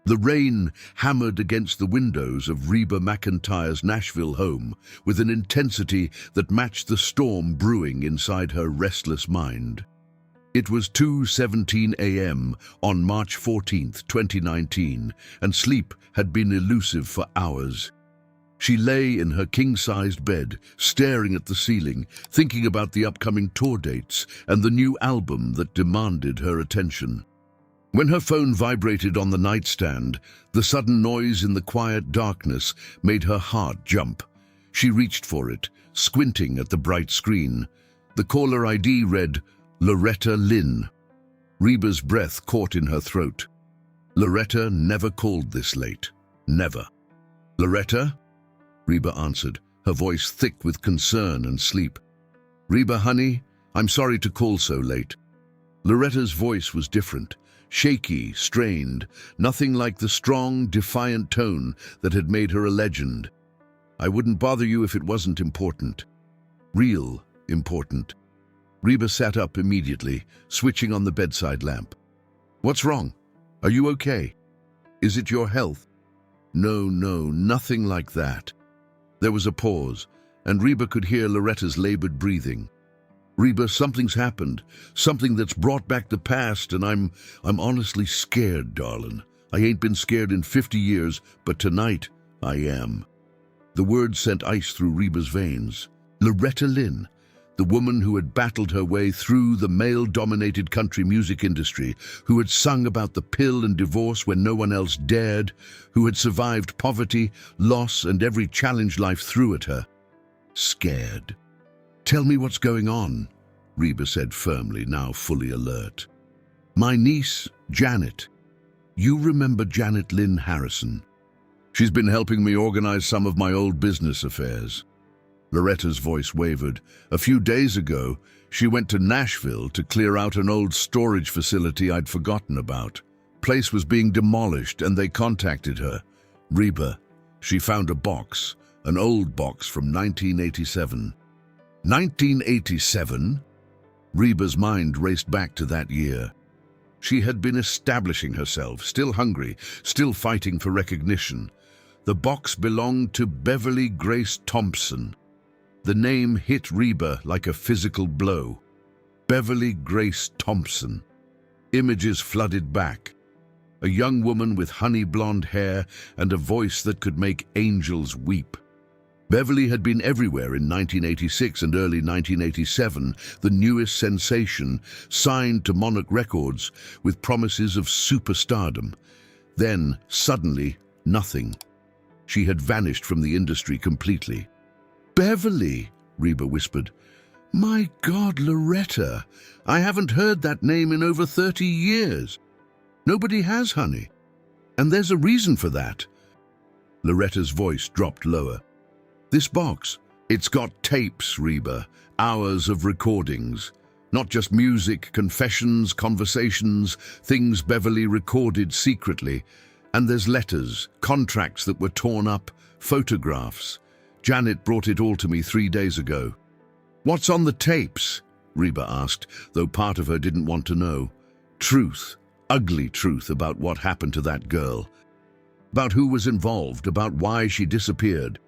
The rain hammered against the windows of Reba McEntire's Nashville home with an intensity that matched the storm brewing inside her restless mind. It was 2:17 a.m. on March 14, 2019, and sleep had been elusive for hours. She lay in her king-sized bed, staring at the ceiling, thinking about the upcoming tour dates and the new album that demanded her attention. When her phone vibrated on the nightstand, the sudden noise in the quiet darkness made her heart jump. She reached for it, squinting at the bright screen. The caller ID read, Loretta Lynn. Reba's breath caught in her throat. Loretta never called this late. Never. Loretta? Reba answered, her voice thick with concern and sleep. Reba, honey, I'm sorry to call so late. Loretta's voice was different. Shaky, strained, nothing like the strong, defiant tone that had made her a legend. I wouldn't bother you if it wasn't important. Real important. Reba sat up immediately, switching on the bedside lamp. What's wrong? Are you okay? Is it your health? No, nothing like that. There was a pause, and Reba could hear Loretta's labored breathing. Reba, something's happened, something that's brought back the past, and I'm honestly scared, darling. I ain't been scared in 50 years, but tonight I am. The words sent ice through Reba's veins. Loretta Lynn, the woman who had battled her way through the male-dominated country music industry, who had sung about the pill and divorce when no one else dared, who had survived poverty, loss, and every challenge life threw at her. Scared. Tell me what's going on, Reba said firmly, now fully alert. My niece, Janet. You remember Janet Lynn Harrison? She's been helping me organize some of my old business affairs. Loretta's voice wavered. A few days ago, she went to Nashville to clear out an old storage facility I'd forgotten about. Place was being demolished and they contacted her. Reba, she found a box, an old box from 1987. 1987? Reba's mind raced back to that year. She had been establishing herself, still hungry, still fighting for recognition. The box belonged to Beverly Grace Thompson. The name hit Reba like a physical blow. Beverly Grace Thompson. Images flooded back. A young woman with honey blonde hair and a voice that could make angels weep. Beverly had been everywhere in 1986 and early 1987, the newest sensation, signed to Monarch Records with promises of superstardom. Then, suddenly, nothing. She had vanished from the industry completely. Beverly, Reba whispered. My God, Loretta, I haven't heard that name in over 30 years. Nobody has, honey. And there's a reason for that. Loretta's voice dropped lower. This box, it's got tapes, Reba, hours of recordings. Not just music, confessions, conversations, things Beverly recorded secretly. And there's letters, contracts that were torn up, photographs. Janet brought it all to me 3 days ago. What's on the tapes? Reba asked, though part of her didn't want to know. Truth, ugly truth about what happened to that girl. About who was involved, about why she disappeared.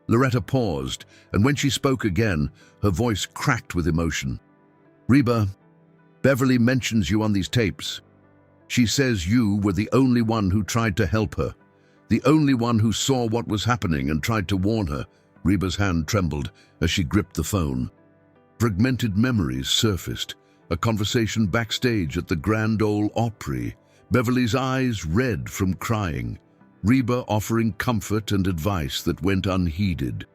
Loretta paused, and when she spoke again, her voice cracked with emotion. Reba, Beverly mentions you on these tapes. She says you were the only one who tried to help her, the only one who saw what was happening and tried to warn her. Reba's hand trembled as she gripped the phone. Fragmented memories surfaced, a conversation backstage at the Grand Ole Opry, Beverly's eyes red from crying, Reba offering comfort and advice that went unheeded.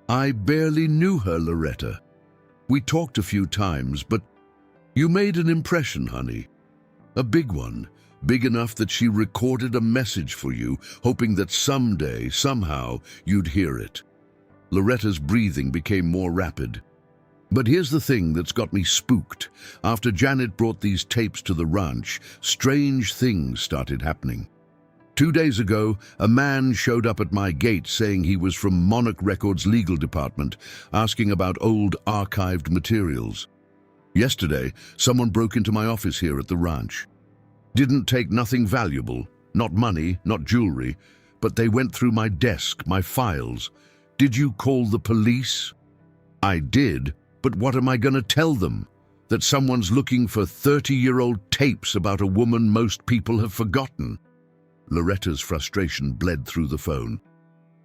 I barely knew her, Loretta. We talked a few times, but you made an impression, honey. A big one, big enough that she recorded a message for you, hoping that someday, somehow, you'd hear it. Loretta's breathing became more rapid. But here's the thing that's got me spooked. After Janet brought these tapes to the ranch, strange things started happening. 2 days ago, a man showed up at my gate saying he was from Monarch Records' legal department, asking about old archived materials. Yesterday, someone broke into my office here at the ranch. Didn't take nothing valuable, Not money, not jewelry, but they went through my desk, my files. Did you call the police? I did, but what am I going to tell them? That someone's looking for 30-year-old tapes about a woman most people have forgotten? Loretta's frustration bled through the phone.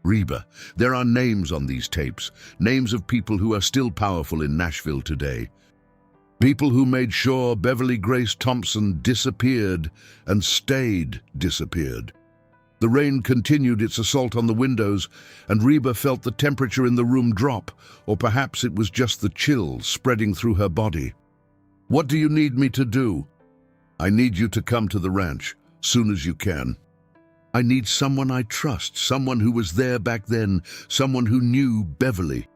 Reba, there are names on these tapes, names of people who are still powerful in Nashville today. People who made sure Beverly Grace Thompson disappeared and stayed disappeared. The rain continued its assault on the windows, and Reba felt the temperature in the room drop, or perhaps it was just the chill spreading through her body. What do you need me to do? I need you to come to the ranch, soon as you can. I need someone I trust, someone who was there back then, someone who knew Beverly.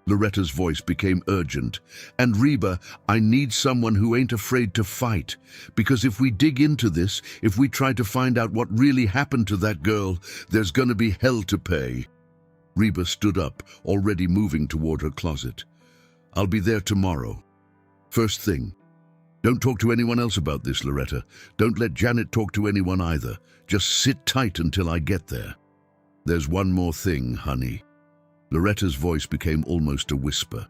Loretta's voice became urgent. And Reba, I need someone who ain't afraid to fight. Because if we dig into this, if we try to find out what really happened to that girl, there's gonna be hell to pay. Reba stood up, already moving toward her closet. I'll be there tomorrow. First thing. Don't talk to anyone else about this, Loretta. Don't let Janet talk to anyone either. Just sit tight until I get there. There's one more thing, honey. Loretta's voice became almost a whisper.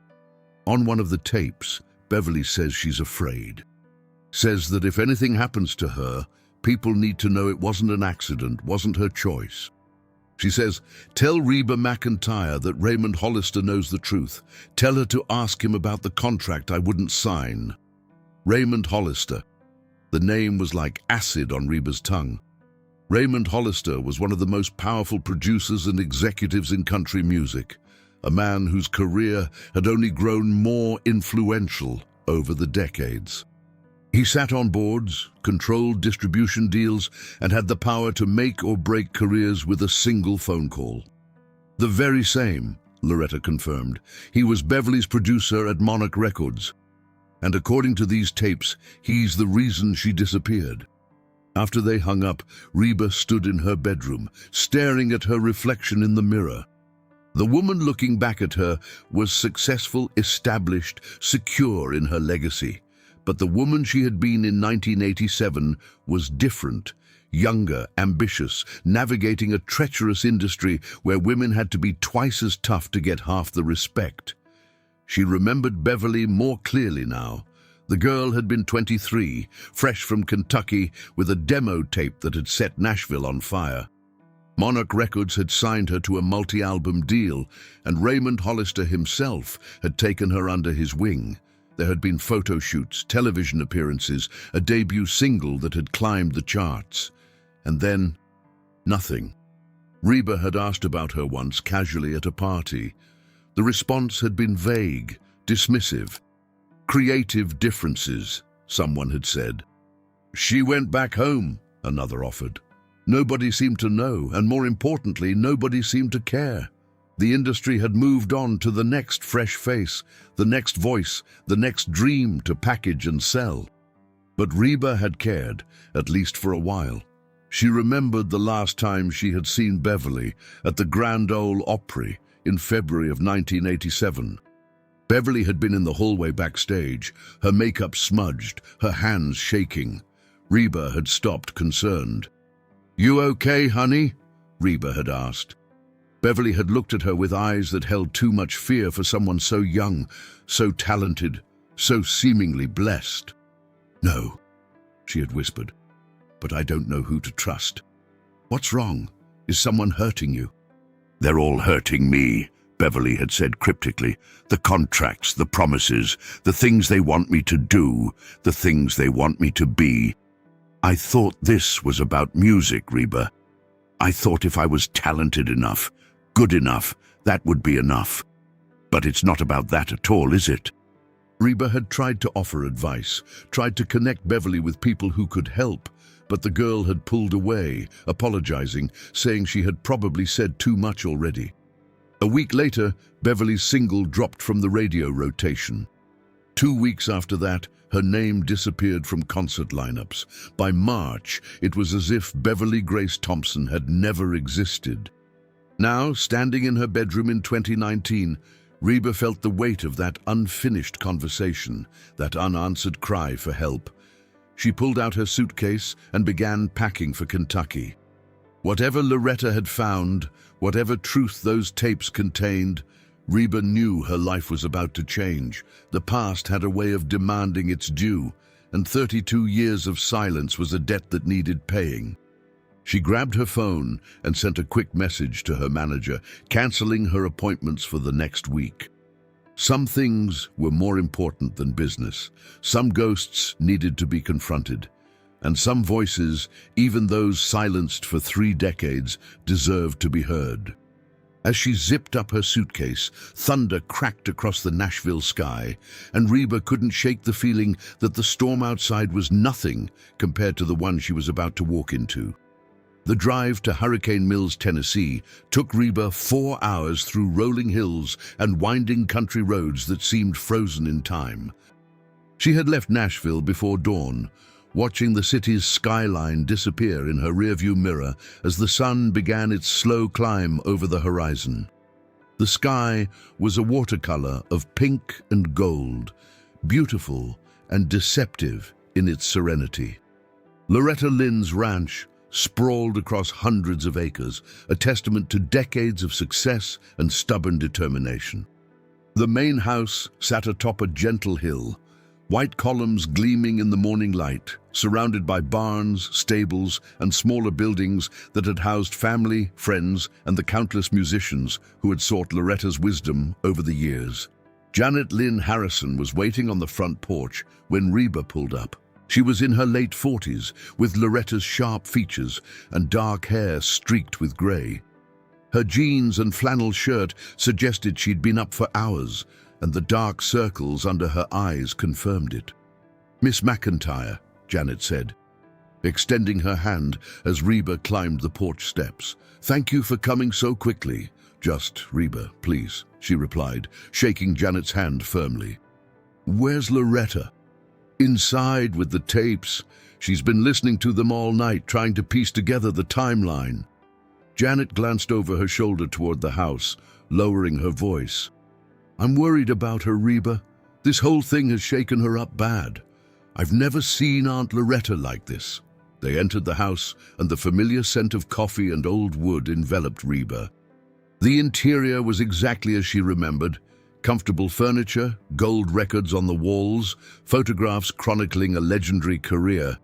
On one of the tapes, Beverly says she's afraid. Says that if anything happens to her, people need to know it wasn't an accident, wasn't her choice. She says, tell Reba McEntire that Raymond Hollister knows the truth. Tell her to ask him about the contract I wouldn't sign. Raymond Hollister. The name was like acid on Reba's tongue. Raymond Hollister was one of the most powerful producers and executives in country music, a man whose career had only grown more influential over the decades. He sat on boards, controlled distribution deals, and had the power to make or break careers with a single phone call. The very same, Loretta confirmed. He was Beverly's producer at Monarch Records. And according to these tapes, he's the reason she disappeared. After they hung up, Reba stood in her bedroom, staring at her reflection in the mirror. The woman looking back at her was successful, established, secure in her legacy. But the woman she had been in 1987 was different, younger, ambitious, navigating a treacherous industry where women had to be twice as tough to get half the respect. She remembered Beverly more clearly now. The girl had been 23, fresh from Kentucky, with a demo tape that had set Nashville on fire. Monarch Records had signed her to a multi-album deal, and Raymond Hollister himself had taken her under his wing. There had been photo shoots, television appearances, a debut single that had climbed the charts. And then, nothing. Reba had asked about her once, casually at a party. The response had been vague, dismissive. Creative differences, someone had said. She went back home, another offered. Nobody seemed to know, and more importantly, nobody seemed to care. The industry had moved on to the next fresh face, the next voice, the next dream to package and sell. But Reba had cared, at least for a while. She remembered the last time she had seen Beverly at the Grand Ole Opry in February of 1987. Beverly had been in the hallway backstage, her makeup smudged, her hands shaking. Reba had stopped, concerned. "You okay, honey?" Reba had asked. Beverly had looked at her with eyes that held too much fear for someone so young, so talented, so seemingly blessed. "No," she had whispered, "but I don't know who to trust." "What's wrong? Is someone hurting you?" "They're all hurting me," Beverly had said cryptically. "The contracts, the promises, the things they want me to do, the things they want me to be. I thought this was about music, Reba. I thought if I was talented enough, good enough, that would be enough. But it's not about that at all, is it?" Reba had tried to offer advice, tried to connect Beverly with people who could help, but the girl had pulled away, apologizing, saying she had probably said too much already. A week later, Beverly's single dropped from the radio rotation. 2 weeks after that, her name disappeared from concert lineups. By March, it was as if Beverly Grace Thompson had never existed. Now, standing in her bedroom in 2019, Reba felt the weight of that unfinished conversation, that unanswered cry for help. She pulled out her suitcase and began packing for Kentucky. Whatever Loretta had found, whatever truth those tapes contained, Reba knew her life was about to change. The past had a way of demanding its due, and 32 years of silence was a debt that needed paying. She grabbed her phone and sent a quick message to her manager, canceling her appointments for the next week. Some things were more important than business. Some ghosts needed to be confronted. And some voices, even those silenced for 3 decades, deserved to be heard. As she zipped up her suitcase, thunder cracked across the Nashville sky, and Reba couldn't shake the feeling that the storm outside was nothing compared to the one she was about to walk into. The drive to Hurricane Mills, Tennessee, took Reba 4 hours through rolling hills and winding country roads that seemed frozen in time. She had left Nashville before dawn, watching the city's skyline disappear in her rearview mirror as the sun began its slow climb over the horizon. The sky was a watercolor of pink and gold, beautiful and deceptive in its serenity. Loretta Lynn's ranch sprawled across hundreds of acres, a testament to decades of success and stubborn determination. The main house sat atop a gentle hill, white columns gleaming in the morning light, surrounded by barns, stables, and smaller buildings that had housed family, friends, and the countless musicians who had sought Loretta's wisdom over the years. Janet Lynn Harrison was waiting on the front porch when Reba pulled up. She was in her late 40s, with Loretta's sharp features and dark hair streaked with gray. Her jeans and flannel shirt suggested she'd been up for hours, and the dark circles under her eyes confirmed it. "Miss McEntire," Janet said, extending her hand as Reba climbed the porch steps. "Thank you for coming so quickly." "Just Reba, please," she replied, shaking Janet's hand firmly. "Where's Loretta?" "Inside with the tapes. She's been listening to them all night, trying to piece together the timeline." Janet glanced over her shoulder toward the house, lowering her voice. "I'm worried about her, Reba. This whole thing has shaken her up bad. I've never seen Aunt Loretta like this." They entered the house, and the familiar scent of coffee and old wood enveloped Reba. The interior was exactly as she remembered. Comfortable furniture, gold records on the walls, photographs chronicling a legendary career.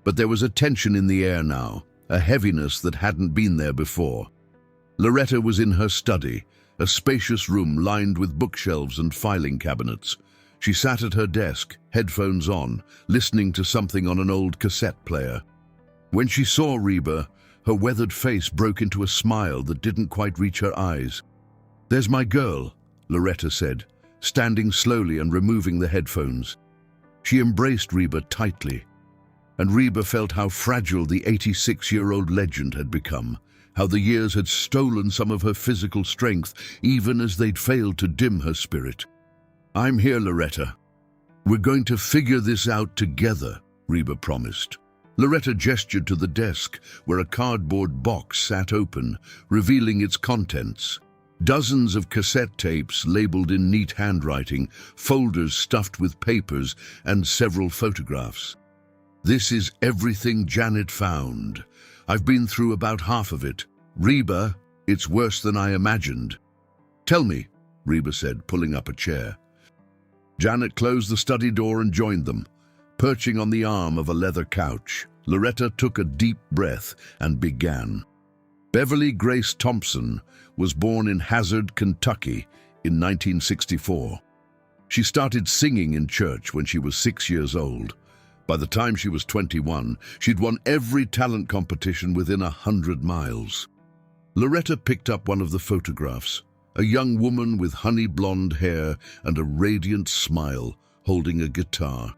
But there was a tension in the air now, a heaviness that hadn't been there before. Loretta was in her study, a spacious room lined with bookshelves and filing cabinets. She sat at her desk, headphones on, listening to something on an old cassette player. When she saw Reba, her weathered face broke into a smile that didn't quite reach her eyes. "There's my girl," Loretta said, standing slowly and removing the headphones. She embraced Reba tightly, and Reba felt how fragile the 86-year-old legend had become, how the years had stolen some of her physical strength, even as they'd failed to dim her spirit. "I'm here, Loretta. We're going to figure this out together," Reba promised. Loretta gestured to the desk, where a cardboard box sat open, revealing its contents. Dozens of cassette tapes labeled in neat handwriting, folders stuffed with papers, and several photographs. "This is everything Janet found. I've been through about half of it. Reba, it's worse than I imagined." "Tell me," Reba said, pulling up a chair. Janet closed the study door and joined them. Perching on the arm of a leather couch, Loretta took a deep breath and began. Beverly Grace Thompson was born in Hazard, Kentucky in 1964. She started singing in church when she was 6 years old. By the time she was 21, she'd won every talent competition within 100 miles. Loretta picked up one of the photographs, a young woman with honey blonde hair and a radiant smile, holding a guitar.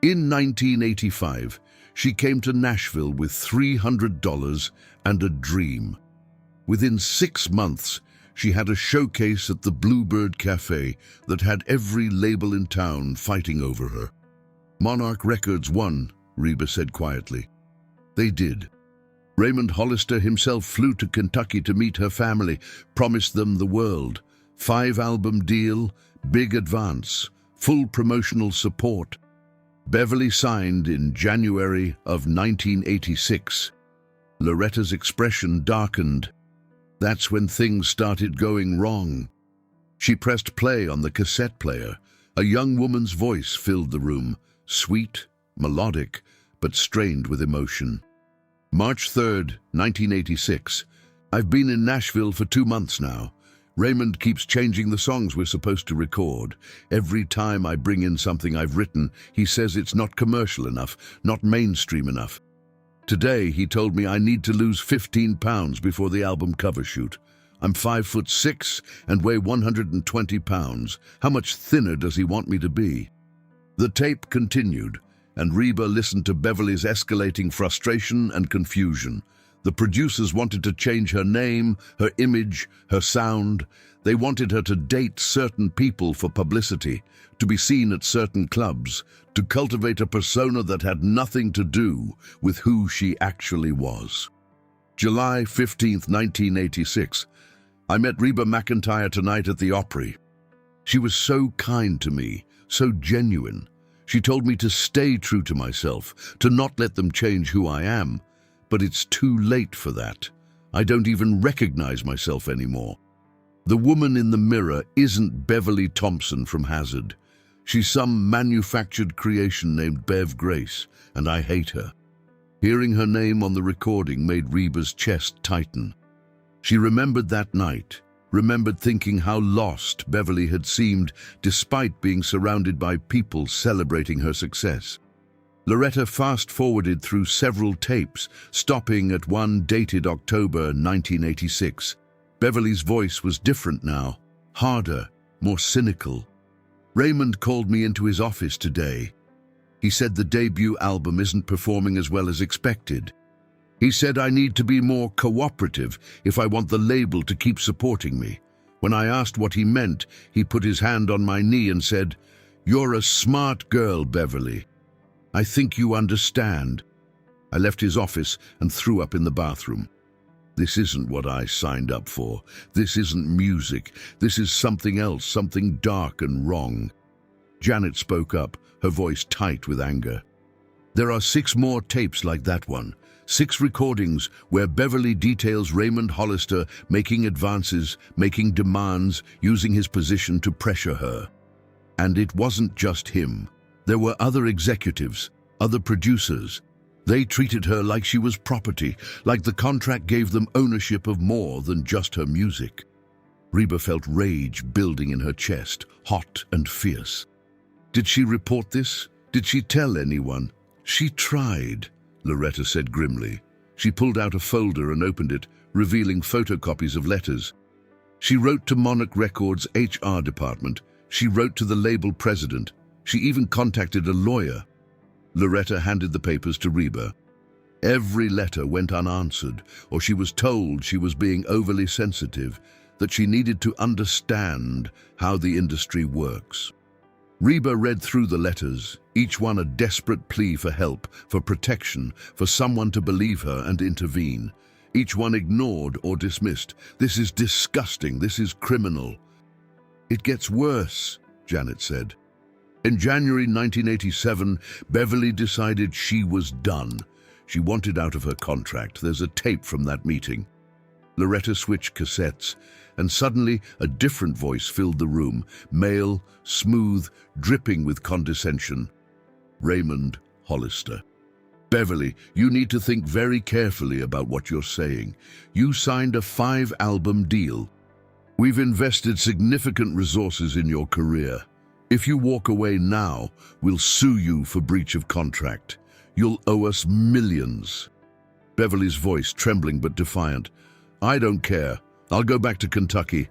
In 1985, she came to Nashville with $300 and a dream. Within 6 months, she had a showcase at the Bluebird Cafe that had every label in town fighting over her. "Monarch Records won," Reba said quietly. They did. Raymond Hollister himself flew to Kentucky to meet her family, promised them the world. 5-album deal, big advance, full promotional support. Beverly signed in January of 1986. Loretta's expression darkened. That's when things started going wrong. She pressed play on the cassette player. A young woman's voice filled the room, sweet, melodic, but strained with emotion. March 3rd, 1986. I've been in Nashville for 2 months now. Raymond keeps changing the songs we're supposed to record. Every time I bring in something I've written, he says it's not commercial enough, not mainstream enough. Today, he told me I need to lose 15 pounds before the album cover shoot. I'm 5'6" and weigh 120 pounds. How much thinner does he want me to be? The tape continued, and REBA listened to Beverly's escalating frustration and confusion. The producers wanted to change her name, her image, her sound. They wanted her to date certain people for publicity, to be seen at certain clubs, to cultivate a persona that had nothing to do with who she actually was. July 15th, 1986. I met REBA MCENTIRE tonight at the Opry. She was so kind to me, so genuine. She told me to stay true to myself, to not let them change who I am. But it's too late for that. I don't even recognize myself anymore. The woman in the mirror isn't Beverly Thompson from Hazard. She's some manufactured creation named Bev Grace, and I hate her. Hearing her name on the recording made REBA's chest tighten. She remembered that night, remembered thinking how lost Beverly had seemed despite being surrounded by people celebrating her success. Loretta fast-forwarded through several tapes, stopping at one dated October 1986. Beverly's voice was different now, harder, more cynical. Raymond called me into his office today. He said the debut album isn't performing as well as expected. He said I need to be more cooperative if I want the label to keep supporting me. When I asked what he meant, he put his hand on my knee and said, "You're a smart girl, Beverly. I think you understand." I left his office and threw up in the bathroom. This isn't what I signed up for. This isn't music. This is something else, something dark and wrong. Janet spoke up, her voice tight with anger. There are 6 more tapes like that one. 6 recordings where Beverly details Raymond Hollister making advances, making demands, using his position to pressure her. And it wasn't just him. There were other executives, other producers. They treated her like she was property, like the contract gave them ownership of more than just her music. REBA felt rage building in her chest, hot and fierce. Did she report this? Did she tell anyone? She tried, Loretta said grimly. She pulled out a folder and opened it, revealing photocopies of letters. She wrote to Monarch Records' HR department. She wrote to the label president. She even contacted a lawyer. Loretta handed the papers to REBA. Every letter went unanswered, or she was told she was being overly sensitive, that she needed to understand how the industry works. REBA read through the letters, each one a desperate plea for help, for protection, for someone to believe her and intervene. Each one ignored or dismissed. This is disgusting. This is criminal. It gets worse, Janet said. In January 1987, Beverly decided she was done. She wanted out of her contract. There's a tape from that meeting. Loretta switched cassettes, and suddenly a different voice filled the room, male, smooth, dripping with condescension. Raymond Hollister. Beverly, you need to think very carefully about what you're saying. You signed a 5-album deal. We've invested significant resources in your career. If you walk away now, we'll sue you for breach of contract. You'll owe us millions. Beverly's voice trembling but defiant. I don't care. I'll go back to Kentucky.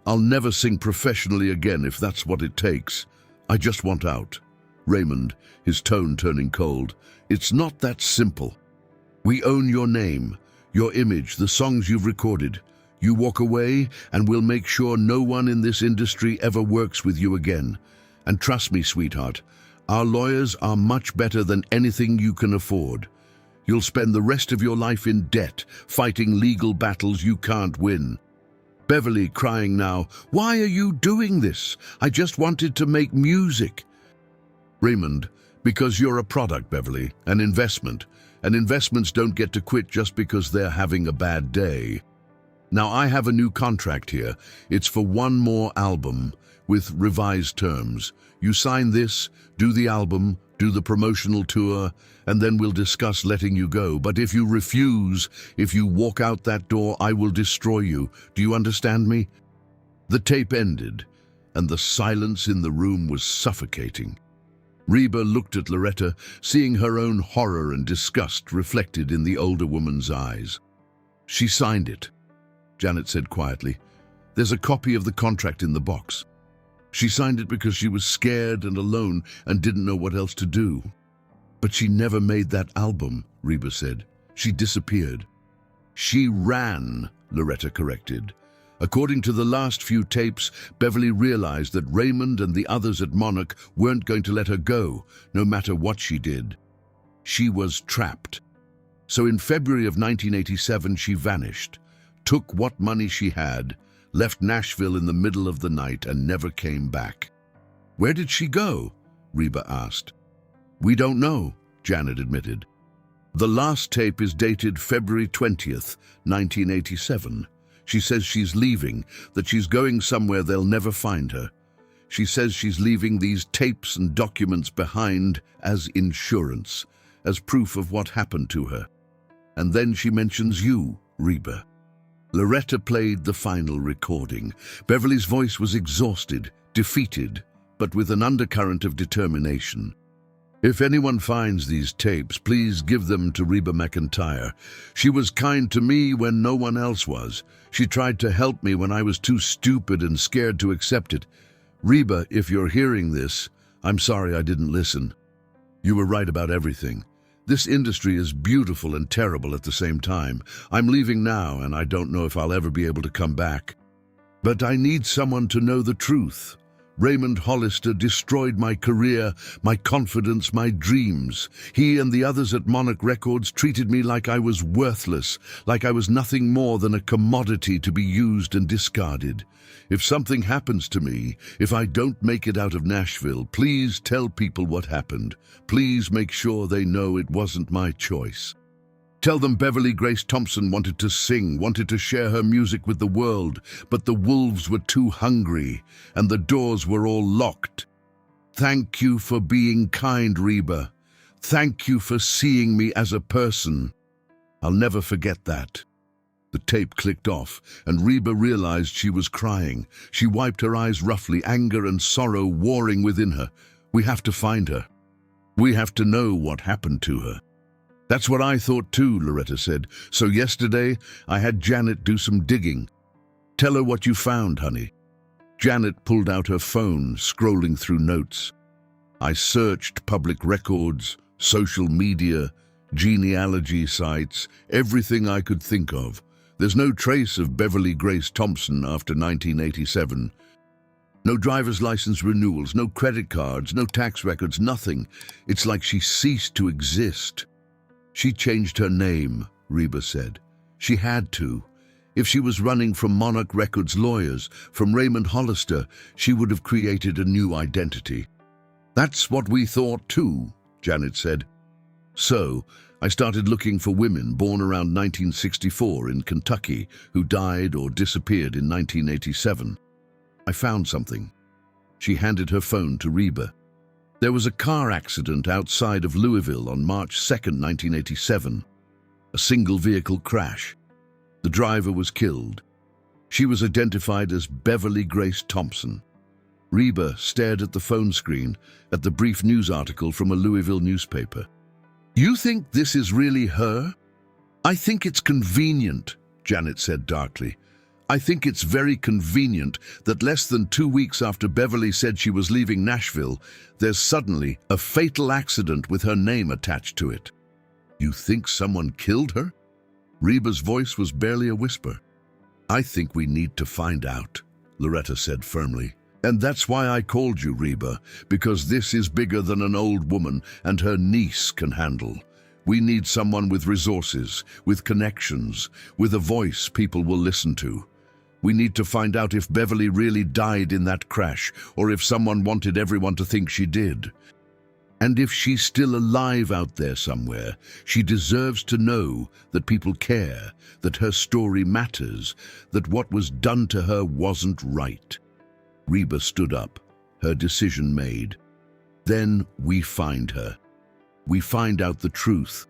I'll never sing professionally again if that's what it takes. I just want out. Raymond, his tone turning cold. It's not that simple. We own your name, your image, the songs you've recorded. You walk away and we'll make sure no one in this industry ever works with you again. And trust me, sweetheart, our lawyers are much better than anything you can afford. You'll spend the rest of your life in debt, fighting legal battles you can't win. Beverly crying now, why are you doing this? I just wanted to make music. Raymond, Because you're a product, Beverly, an investment. And investments don't get to quit just because they're having a bad day. Now, I have a new contract here. It's for one more album with revised terms. You sign this, do the album, do the promotional tour, and then we'll discuss letting you go. But if you refuse, if you walk out that door, I will destroy you. Do you understand me? The tape ended, and the silence in the room was suffocating. Reba looked at Loretta, seeing her own horror and disgust reflected in the older woman's eyes. She signed it, Janet said quietly. There's a copy of the contract in the box. She signed it because she was scared and alone and didn't know what else to do. But she never made that album, Reba said. She disappeared. She ran, Loretta corrected. According to the last few tapes, Beverly realized that Raymond and the others at Monarch weren't going to let her go, no matter what she did. She was trapped. So in February of 1987, she vanished, took what money she had, left Nashville in the middle of the night and never came back. Where did she go? Reba asked. We don't know, Janet admitted. The last tape is dated February 20th, 1987. She says she's leaving, that she's going somewhere they'll never find her. She says she's leaving these tapes and documents behind as insurance, as proof of what happened to her. And then she mentions you, Reba. Loretta played the final recording. Beverly's voice was exhausted, defeated, but with an undercurrent of determination. If anyone finds these tapes, please give them to Reba MCENTIRE. She was kind to me when no one else was. She tried to help me when I was too stupid and scared to accept it. Reba, if you're hearing this, I'm sorry I didn't listen. You were right about everything. This industry is beautiful and terrible at the same time. I'm leaving now, and I don't know if I'll ever be able to come back. But I need someone to know the truth. Raymond Hollister destroyed my career, my confidence, my dreams. He and the others at Monarch Records treated me like I was worthless, like I was nothing more than a commodity to be used and discarded. If something happens to me, if I don't make it out of Nashville, please tell people what happened. Please make sure they know it wasn't my choice. Tell them Beverly Grace Thompson wanted to sing, wanted to share her music with the world, but the wolves were too hungry, and the doors were all locked. Thank you for being kind, Reba. Thank you for seeing me as a person. I'll never forget that. The tape clicked off, and Reba realized she was crying. She wiped her eyes roughly, anger and sorrow warring within her. We have to find her. We have to know what happened to her. That's what I thought too, Loretta said. So yesterday, I had Janet do some digging. Tell her what you found, honey. Janet pulled out her phone, scrolling through notes. I searched public records, social media, genealogy sites, everything I could think of. There's no trace of Beverly Grace Thompson after 1987. No driver's license renewals, no credit cards, no tax records, nothing. It's like she ceased to exist. She changed her name, Reba said. She had to. If she was running from Monarch Records lawyers, from Raymond Hollister, she would have created a new identity. That's what we thought too, Janet said. So, I started looking for women born around 1964 in Kentucky who died or disappeared in 1987. I found something. She handed her phone to Reba. There was a car accident outside of Louisville on March 2nd, 1987. A single-vehicle crash. The driver was killed. She was identified as Beverly Grace Thompson. Reba stared at the phone screen, at the brief news article from a Louisville newspaper. You think this is really her? I think it's convenient, Janet said darkly. I think it's very convenient that less than 2 weeks after Beverly said she was leaving Nashville, there's suddenly a fatal accident with her name attached to it. You think someone killed her? Reba's voice was barely a whisper. I think we need to find out, Loretta said firmly. And that's why I called you, Reba, because this is bigger than an old woman and her niece can handle. We need someone with resources, with connections, with a voice people will listen to. We need to find out if Beverly really died in that crash, or if someone wanted everyone to think she did. And if she's still alive out there somewhere, she deserves to know that people care, that her story matters, that what was done to her wasn't right. Reba stood up, her decision made. Then we find her. We find out the truth,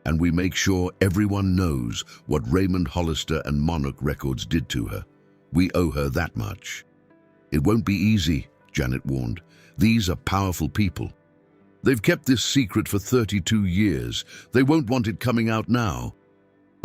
and we make sure everyone knows what Raymond Hollister and Monarch Records did to her. We owe her that much. It won't be easy, Janet warned. These are powerful people. They've kept this secret for 32 years. They won't want it coming out now.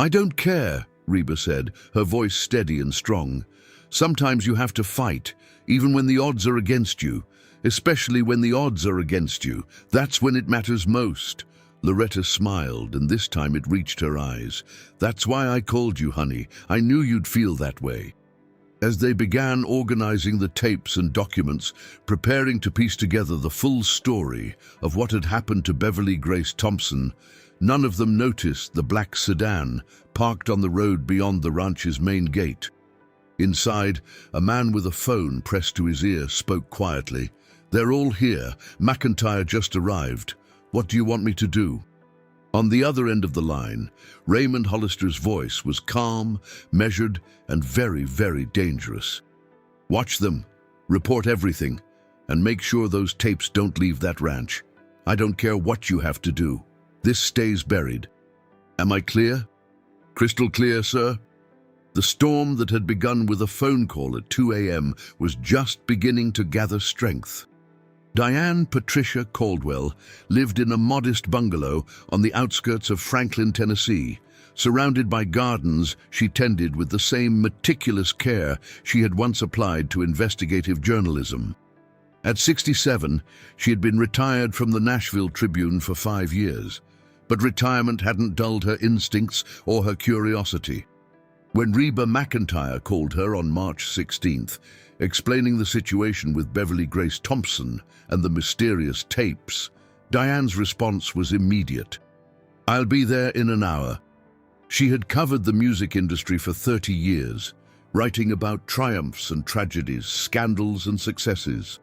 I don't care, Reba said, her voice steady and strong. Sometimes you have to fight, even when the odds are against you. Especially when the odds are against you. That's when it matters most. Loretta smiled, and this time it reached her eyes. That's why I called you, honey. I knew you'd feel that way. As they began organizing the tapes and documents, preparing to piece together the full story of what had happened to Beverly Grace Thompson, none of them noticed the black sedan parked on the road beyond the ranch's main gate. Inside, a man with a phone pressed to his ear spoke quietly. "They're all here. McEntire just arrived. What do you want me to do?" On the other end of the line, Raymond Hollister's voice was calm, measured, and very, very dangerous. "Watch them, report everything, and make sure those tapes don't leave that ranch. I don't care what you have to do. This stays buried. Am I clear?" "Crystal clear, sir." The storm that had begun with a phone call at 2 a.m. was just beginning to gather strength. Diane Patricia Caldwell lived in a modest bungalow on the outskirts of Franklin, Tennessee. Surrounded by gardens she tended with the same meticulous care she had once applied to investigative journalism. At 67, she had been retired from the Nashville Tribune for 5 years, but retirement hadn't dulled her instincts or her curiosity. When Reba McEntire called her on March 16th, explaining the situation with Beverly Grace Thompson and the mysterious tapes, Diane's response was immediate. "I'll be there in an hour." She had covered the music industry for 30 years, writing about triumphs and tragedies, scandals and successes.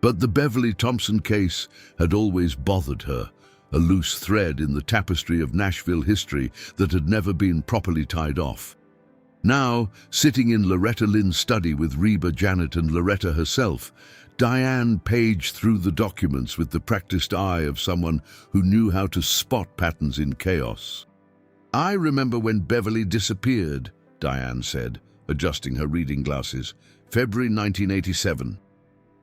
But the Beverly Thompson case had always bothered her, a loose thread in the tapestry of Nashville history that had never been properly tied off. Now, sitting in Loretta Lynn's study with Reba, Janet, and Loretta herself, Diane paged through the documents with the practiced eye of someone who knew how to spot patterns in chaos. "I remember when Beverly disappeared," Diane said, adjusting her reading glasses. "February 1987.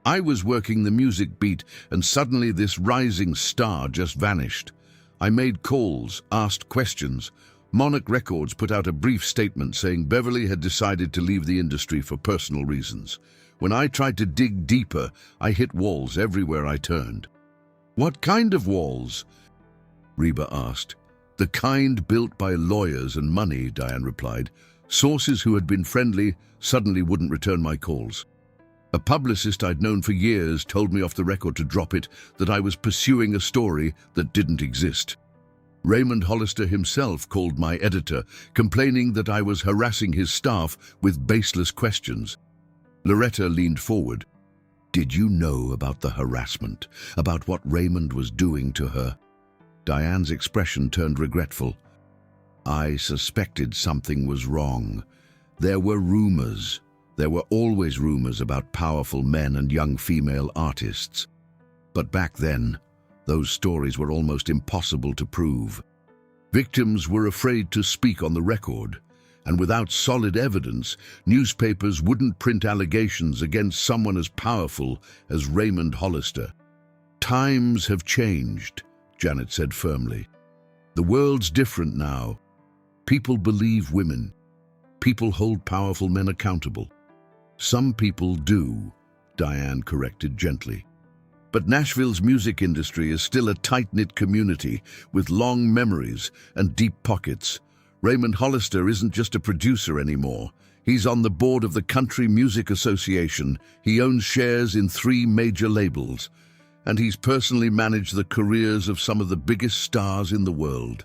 I was working the music beat, and suddenly this rising star just vanished. I made calls, asked questions. Monarch Records put out a brief statement saying Beverly had decided to leave the industry for personal reasons. When I tried to dig deeper, I hit walls everywhere I turned." "What kind of walls?" Reba asked. "The kind built by lawyers and money," Diane replied. "Sources who had been friendly suddenly wouldn't return my calls. A publicist I'd known for years told me off the record to drop it, that I was pursuing a story that didn't exist. Raymond Hollister himself called my editor, complaining that I was harassing his staff with baseless questions." Loretta leaned forward. "Did you know about the harassment, about what Raymond was doing to her?" Diane's expression turned regretful. "I suspected something was wrong. There were rumors. There were always rumors about powerful men and young female artists. But back then, those stories were almost impossible to prove. Victims were afraid to speak on the record, and without solid evidence, newspapers wouldn't print allegations against someone as powerful as Raymond Hollister. Times have changed," Janet said firmly. "The world's different now. People believe women. People hold powerful men accountable." "Some people do," Diane corrected gently. "But Nashville's music industry is still a tight-knit community with long memories and deep pockets. Raymond Hollister isn't just a producer anymore. He's on the board of the Country Music Association. He owns shares in 3 major labels, and he's personally managed the careers of some of the biggest stars in the world.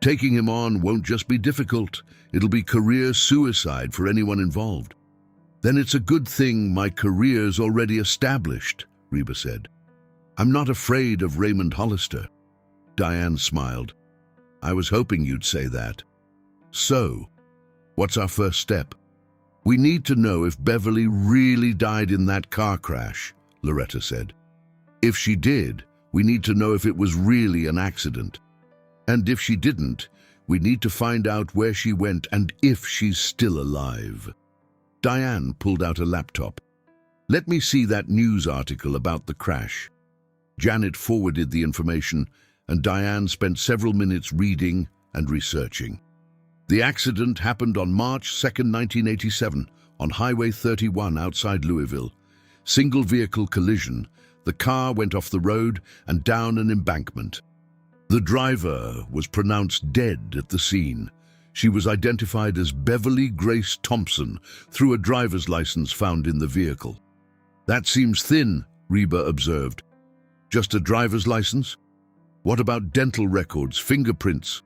Taking him on won't just be difficult, it'll be career suicide for anyone involved." "Then it's a good thing my career's already established," Reba said. I'm not afraid of Raymond Hollister. Diane smiled. I was hoping you'd say that. So, what's our first step? We need to know if Beverly really died in that car crash, Loretta said. If she did, we need to know if it was really an accident. And if she didn't, we need to find out where she went and if she's still alive. Diane pulled out a laptop. Let me see that news article about the crash. Janet forwarded the information, and Diane spent several minutes reading and researching. The accident happened on March 2nd, 1987, on Highway 31 outside Louisville. Single vehicle collision. The car went off the road and down an embankment. The driver was pronounced dead at the scene. She was identified as Beverly Grace Thompson through a driver's license found in the vehicle. That seems thin, REBA observed. Just a driver's license? What about dental records, fingerprints?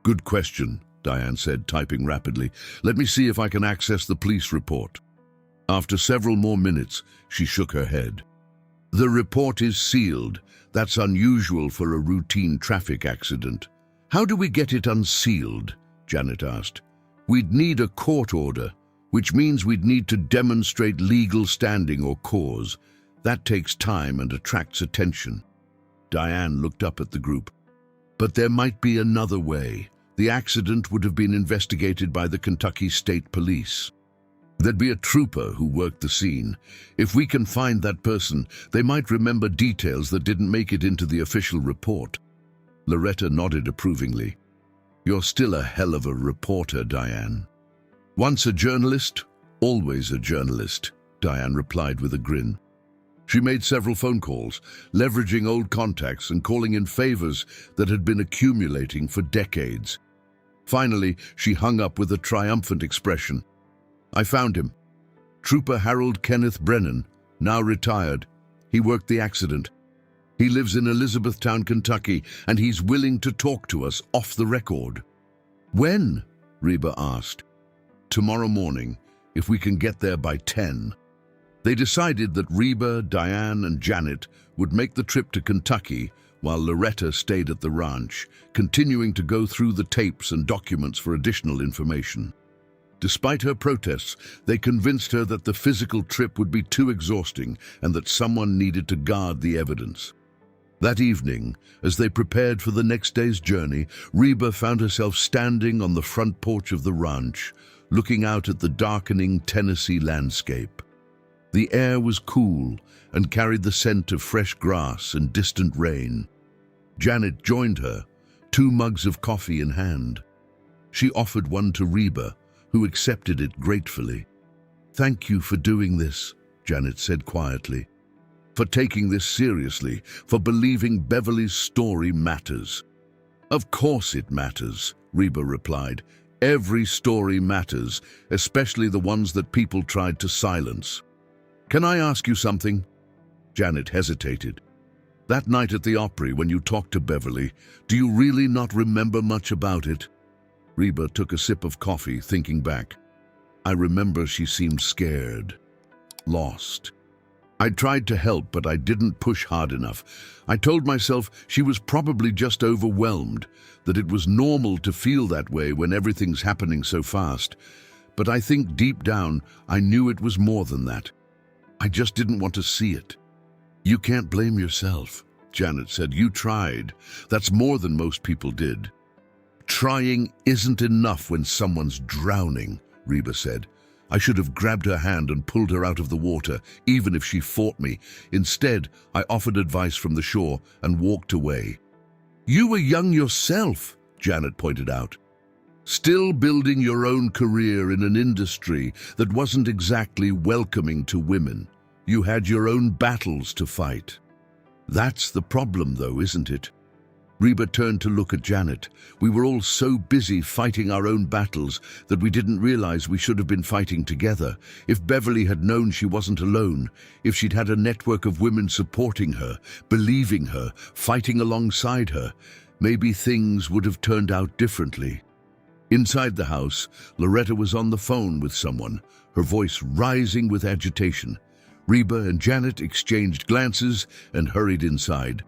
Good question, Diane said, typing rapidly. Let me see if I can access the police report. After several more minutes, she shook her head. The report is sealed. That's unusual for a routine traffic accident. How do we get it unsealed? Janet asked. We'd need a court order, which means we'd need to demonstrate legal standing or cause. That takes time and attracts attention. Diane looked up at the group. But there might be another way. The accident would have been investigated by the Kentucky State Police. There'd be a trooper who worked the scene. If we can find that person, they might remember details that didn't make it into the official report. Loretta nodded approvingly. You're still a hell of a reporter, Diane. Once a journalist, always a journalist, Diane replied with a grin. She made several phone calls, leveraging old contacts and calling in favors that had been accumulating for decades. Finally, she hung up with a triumphant expression. I found him. Trooper Harold Kenneth Brennan, now retired. He worked the accident. He lives in Elizabethtown, Kentucky, and he's willing to talk to us off the record. When? REBA asked. Tomorrow morning, if we can get there by 10. They decided that REBA, Diane, and Janet would make the trip to Kentucky while Loretta stayed at the ranch, continuing to go through the tapes and documents for additional information. Despite her protests, they convinced her that the physical trip would be too exhausting and that someone needed to guard the evidence. That evening, as they prepared for the next day's journey, REBA found herself standing on the front porch of the ranch, looking out at the darkening Tennessee landscape. The air was cool and carried the scent of fresh grass and distant rain. Janet joined her, 2 mugs of coffee in hand. She offered one to REBA, who accepted it gratefully. Thank you for doing this, Janet said quietly. For taking this seriously, for believing Beverly's story matters. Of course it matters, REBA replied. Every story matters, especially the ones that people tried to silence. Can I ask you something? Janet hesitated. That night at the Opry when you talked to Beverly, do you really not remember much about it? REBA took a sip of coffee, thinking back. I remember she seemed scared, lost. I tried to help, but I didn't push hard enough. I told myself she was probably just overwhelmed, that it was normal to feel that way when everything's happening so fast. But I think deep down, I knew it was more than that. I just didn't want to see it. You can't blame yourself, Janet said. You tried. That's more than most people did. Trying isn't enough when someone's drowning, REBA said. I should have grabbed her hand and pulled her out of the water, even if she fought me. Instead, I offered advice from the shore and walked away. You were young yourself, Janet pointed out. Still building your own career in an industry that wasn't exactly welcoming to women. You had your own battles to fight. That's the problem, though, isn't it? REBA turned to look at Janet. We were all so busy fighting our own battles that we didn't realize we should have been fighting together. If Beverly had known she wasn't alone, if she'd had a network of women supporting her, believing her, fighting alongside her, maybe things would have turned out differently. Inside the house, Loretta was on the phone with someone, her voice rising with agitation. Reba and Janet exchanged glances and hurried inside.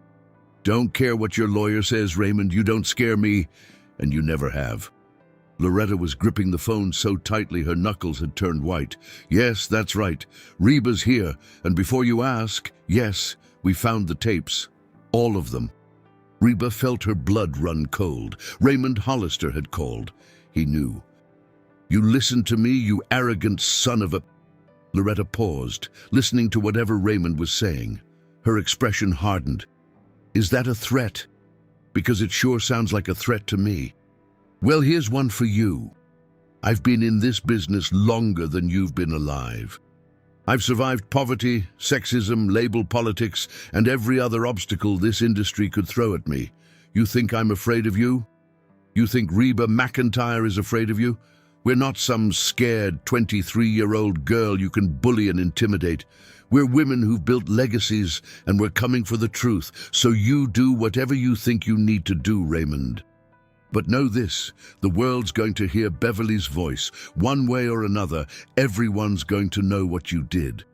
"Don't care what your lawyer says, Raymond. You don't scare me, and you never have." Loretta was gripping the phone so tightly her knuckles had turned white. "Yes, that's right. Reba's here, and before you ask, yes, we found the tapes. All of them." Reba felt her blood run cold. Raymond Hollister had called. He knew. "You listen to me, you arrogant son of a—" Loretta paused, listening to whatever Raymond was saying. Her expression hardened. "Is that a threat? Because it sure sounds like a threat to me." "Well, here's one for you. I've been in this business longer than you've been alive. I've survived poverty, sexism, label politics, and every other obstacle this industry could throw at me. You think I'm afraid of you? You think Reba McEntire is afraid of you? We're not some scared 23-year-old girl you can bully and intimidate. We're women who've built legacies, and we're coming for the truth. So you do whatever you think you need to do, Raymond. But know this, the world's going to hear Beverly's voice. One way or another, everyone's going to know what you did."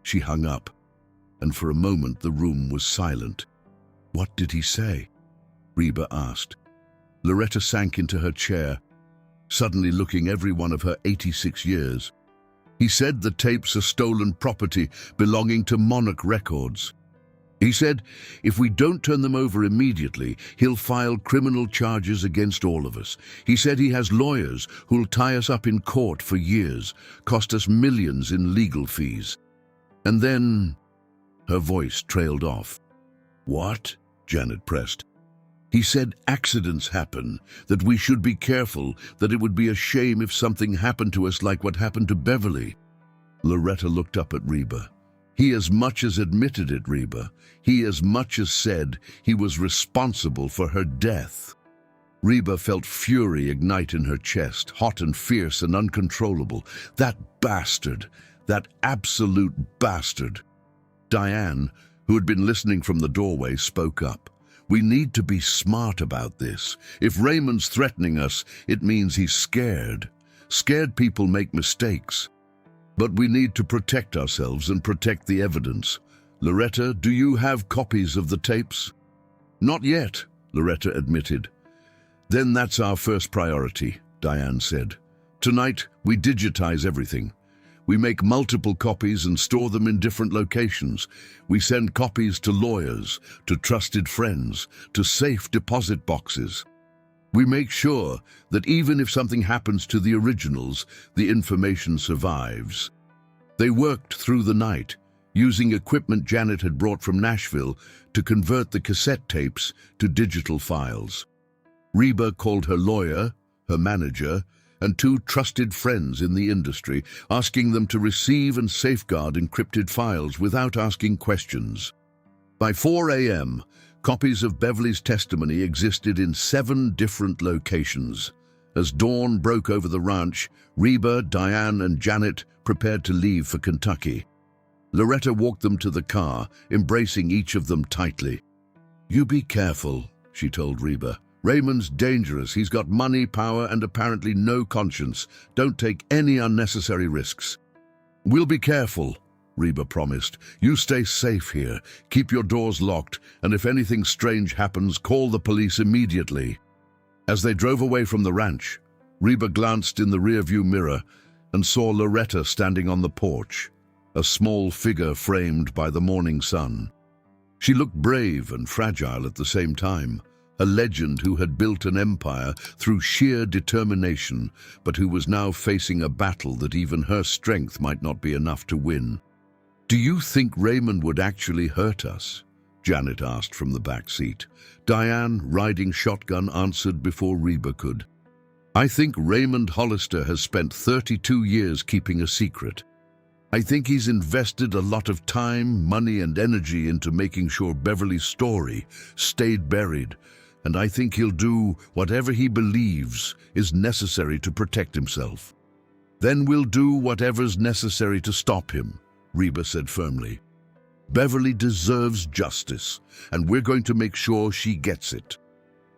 She hung up, and for a moment the room was silent. "What did he say?" Reba asked. Loretta sank into her chair, suddenly looking every one of her 86 years. "He said the tapes are stolen property belonging to Monarch Records. He said, if we don't turn them over immediately, he'll file criminal charges against all of us. He said he has lawyers who'll tie us up in court for years, cost us millions in legal fees." And then her voice trailed off. "What?" Janet pressed. "He said accidents happen, that we should be careful, that it would be a shame if something happened to us like what happened to Beverly." Loretta looked up at Reba. "He as much as admitted it, Reba. He as much as said he was responsible for her death." Reba felt fury ignite in her chest, hot and fierce and uncontrollable. That bastard, that absolute bastard. Diane, who had been listening from the doorway, spoke up. "We need to be smart about this. If Raymond's threatening us, it means he's scared. Scared people make mistakes. But we need to protect ourselves and protect the evidence. Loretta, do you have copies of the tapes?" "Not yet," Loretta admitted. "Then that's our first priority," Diane said. "Tonight, we digitize everything. We make multiple copies and store them in different locations. We send copies to lawyers, to trusted friends, to safe deposit boxes. We make sure that even if something happens to the originals, the information survives." They worked through the night, using equipment Janet had brought from Nashville to convert the cassette tapes to digital files. Reba called her lawyer, her manager, and 2 trusted friends in the industry, asking them to receive and safeguard encrypted files without asking questions. By 4 a.m., copies of Beverly's testimony existed in 7 different locations. As dawn broke over the ranch, Reba, Diane, and Janet prepared to leave for Kentucky. Loretta walked them to the car, embracing each of them tightly. "You be careful," she told Reba. "Raymond's dangerous. He's got money, power, and apparently no conscience. Don't take any unnecessary risks." "We'll be careful," Reba promised. "You stay safe here. Keep your doors locked, and if anything strange happens, call the police immediately." As they drove away from the ranch, Reba glanced in the rearview mirror and saw Loretta standing on the porch, a small figure framed by the morning sun. She looked brave and fragile at the same time, a legend who had built an empire through sheer determination, but who was now facing a battle that even her strength might not be enough to win. "Do you think Raymond would actually hurt us?" Janet asked from the back seat. Diane, riding shotgun, answered before Reba could. "I think Raymond Hollister has spent 32 years keeping a secret. I think he's invested a lot of time, money, and energy into making sure Beverly's story stayed buried, and I think he'll do whatever he believes is necessary to protect himself. Then we'll do whatever's necessary to stop him," Reba said firmly. "Beverly deserves justice, and we're going to make sure she gets it."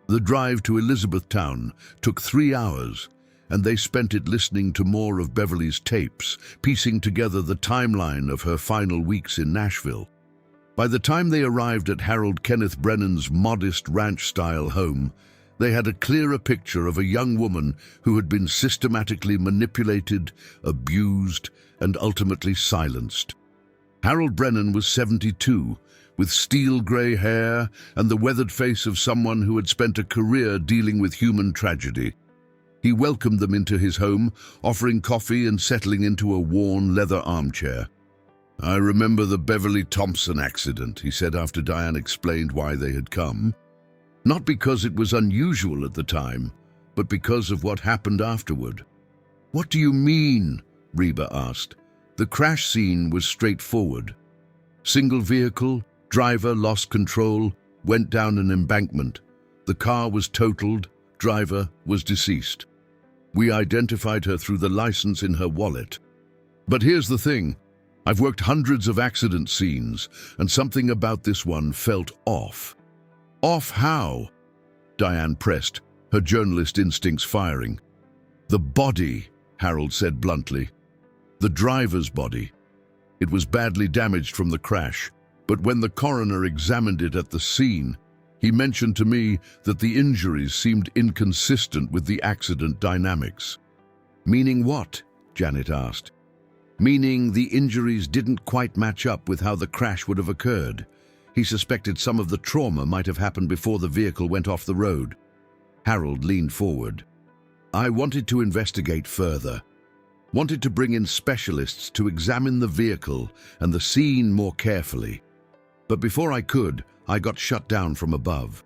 The drive to Elizabethtown took 3 hours, and they spent it listening to more of Beverly's tapes, piecing together the timeline of her final weeks in Nashville. By the time they arrived at Harold Kenneth Brennan's modest ranch-style home, they had a clearer picture of a young woman who had been systematically manipulated, abused, and ultimately silenced. Harold Brennan was 72, with steel-gray hair and the weathered face of someone who had spent a career dealing with human tragedy. He welcomed them into his home, offering coffee and settling into a worn leather armchair. "I remember the Beverly Thompson accident," he said after Diane explained why they had come. Not because it was unusual at the time, but because of what happened afterward. "What do you mean?" Reba asked. The crash scene was straightforward. Single vehicle, driver lost control, went down an embankment. The car was totaled, driver was deceased. We identified her through the license in her wallet. But here's the thing. I've worked hundreds of accident scenes, and something about this one felt off. "Off how?" Diane pressed, her journalist instincts firing. "The body," Harold said bluntly. "The driver's body. It was badly damaged from the crash, but when the coroner examined it at the scene, he mentioned to me that the injuries seemed inconsistent with the accident dynamics." "Meaning what?" Janet asked. "Meaning the injuries didn't quite match up with how the crash would have occurred. He suspected some of the trauma might have happened before the vehicle went off the road." Harold leaned forward. "I wanted to investigate further. Wanted to bring in specialists to examine the vehicle and the scene more carefully. But before I could, I got shut down from above.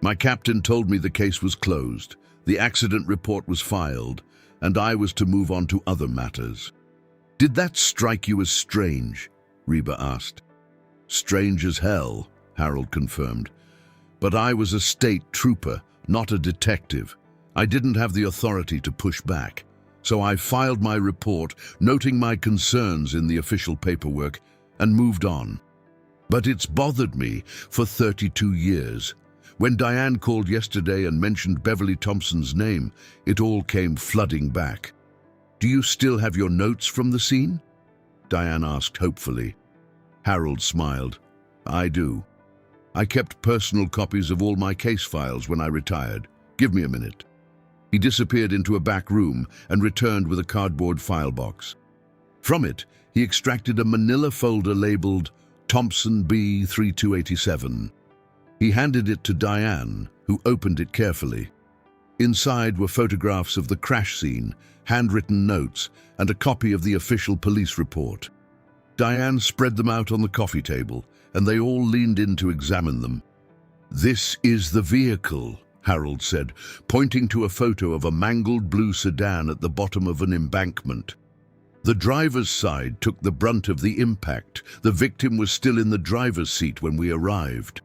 My captain told me the case was closed, the accident report was filed, and I was to move on to other matters." "Did that strike you as strange?" Reba asked. "Strange as hell," Harold confirmed. "But I was a state trooper, not a detective. I didn't have the authority to push back. So I filed my report, noting my concerns in the official paperwork, and moved on. But it's bothered me for 32 years. When Diane called yesterday and mentioned Beverly Thompson's name, it all came flooding back." "Do you still have your notes from the scene?" Diane asked hopefully. Harold smiled. "I do. I kept personal copies of all my case files when I retired. Give me a minute." He disappeared into a back room and returned with a cardboard file box. From it, he extracted a manila folder labeled Thompson B 3287. He handed it to Diane, who opened it carefully. Inside were photographs of the crash scene, handwritten notes, and a copy of the official police report. Diane spread them out on the coffee table, and they all leaned in to examine them. "This is the vehicle," Harold said, pointing to a photo of a mangled blue sedan at the bottom of an embankment. The driver's side took the brunt of the impact. The victim was still in the driver's seat when we arrived.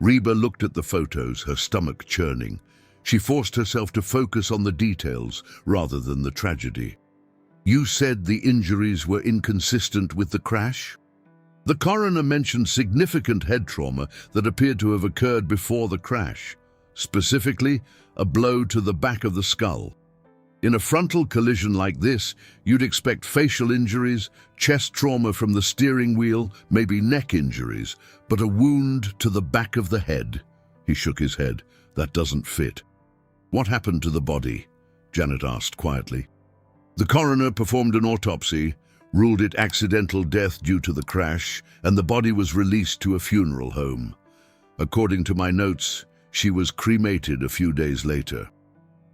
Reba looked at the photos, her stomach churning. She forced herself to focus on the details rather than the tragedy. "You said the injuries were inconsistent with the crash?" "The coroner mentioned significant head trauma that appeared to have occurred before the crash. Specifically, a blow to the back of the skull. In a frontal collision like this, you'd expect facial injuries, chest trauma from the steering wheel, maybe neck injuries, but a wound to the back of the head." He shook his head. "That doesn't fit." "What happened to the body?" Janet asked quietly. "The coroner performed an autopsy, ruled it accidental death due to the crash, and the body was released to a funeral home. According to my notes, she was cremated a few days later."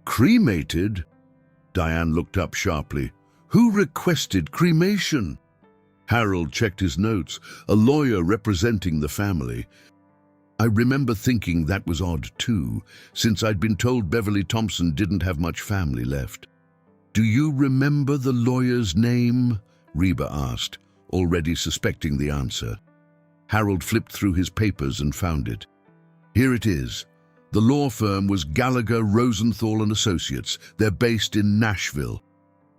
"Cremated?" Diane looked up sharply. "Who requested cremation?" Harold checked his notes, a lawyer representing the family. I remember thinking that was odd too, since I'd been told Beverly Thompson didn't have much family left. "Do you remember the lawyer's name?" Reba asked, already suspecting the answer. Harold flipped through his papers and found it. Here it is. The law firm was Gallagher, Rosenthal and Associates. They're based in Nashville.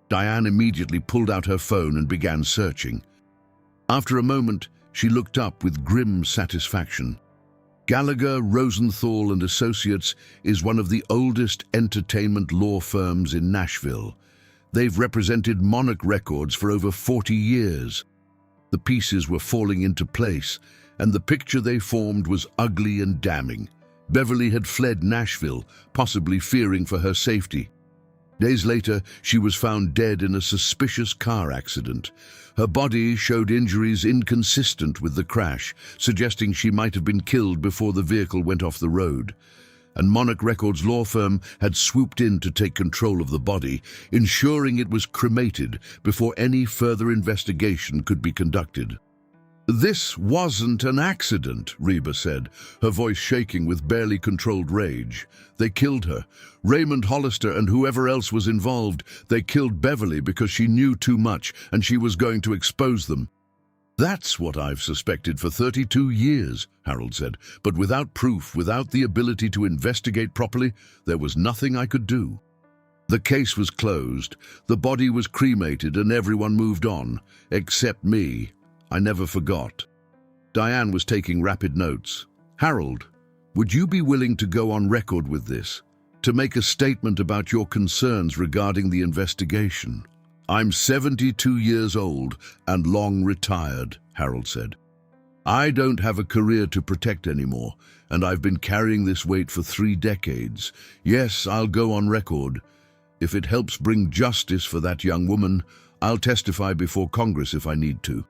Diane immediately pulled out her phone and began searching. After a moment, she looked up with grim satisfaction. Gallagher, Rosenthal and Associates is one of the oldest entertainment law firms in Nashville. They've represented Monarch Records for over 40 years. The pieces were falling into place, and the picture they formed was ugly and damning. Beverly had fled Nashville, possibly fearing for her safety. Days later, she was found dead in a suspicious car accident. Her body showed injuries inconsistent with the crash, suggesting she might have been killed before the vehicle went off the road. And Monarch Records law firm had swooped in to take control of the body, ensuring it was cremated before any further investigation could be conducted. "This wasn't an accident," Reba said, her voice shaking with barely controlled rage. "They killed her. Raymond Hollister and whoever else was involved. They killed Beverly because she knew too much and she was going to expose them." "That's what I've suspected for 32 years, Harold said. "But without proof, without the ability to investigate properly, there was nothing I could do." The case was closed, the body was cremated and everyone moved on, except me. I never forgot. Diane was taking rapid notes. "Harold, would you be willing to go on record with this, to make a statement about your concerns regarding the investigation?" "I'm 72 years old and long retired," Harold said. "I don't have a career to protect anymore, and I've been carrying this weight for 3 decades. Yes, I'll go on record. If it helps bring justice for that young woman, I'll testify before Congress if I need to."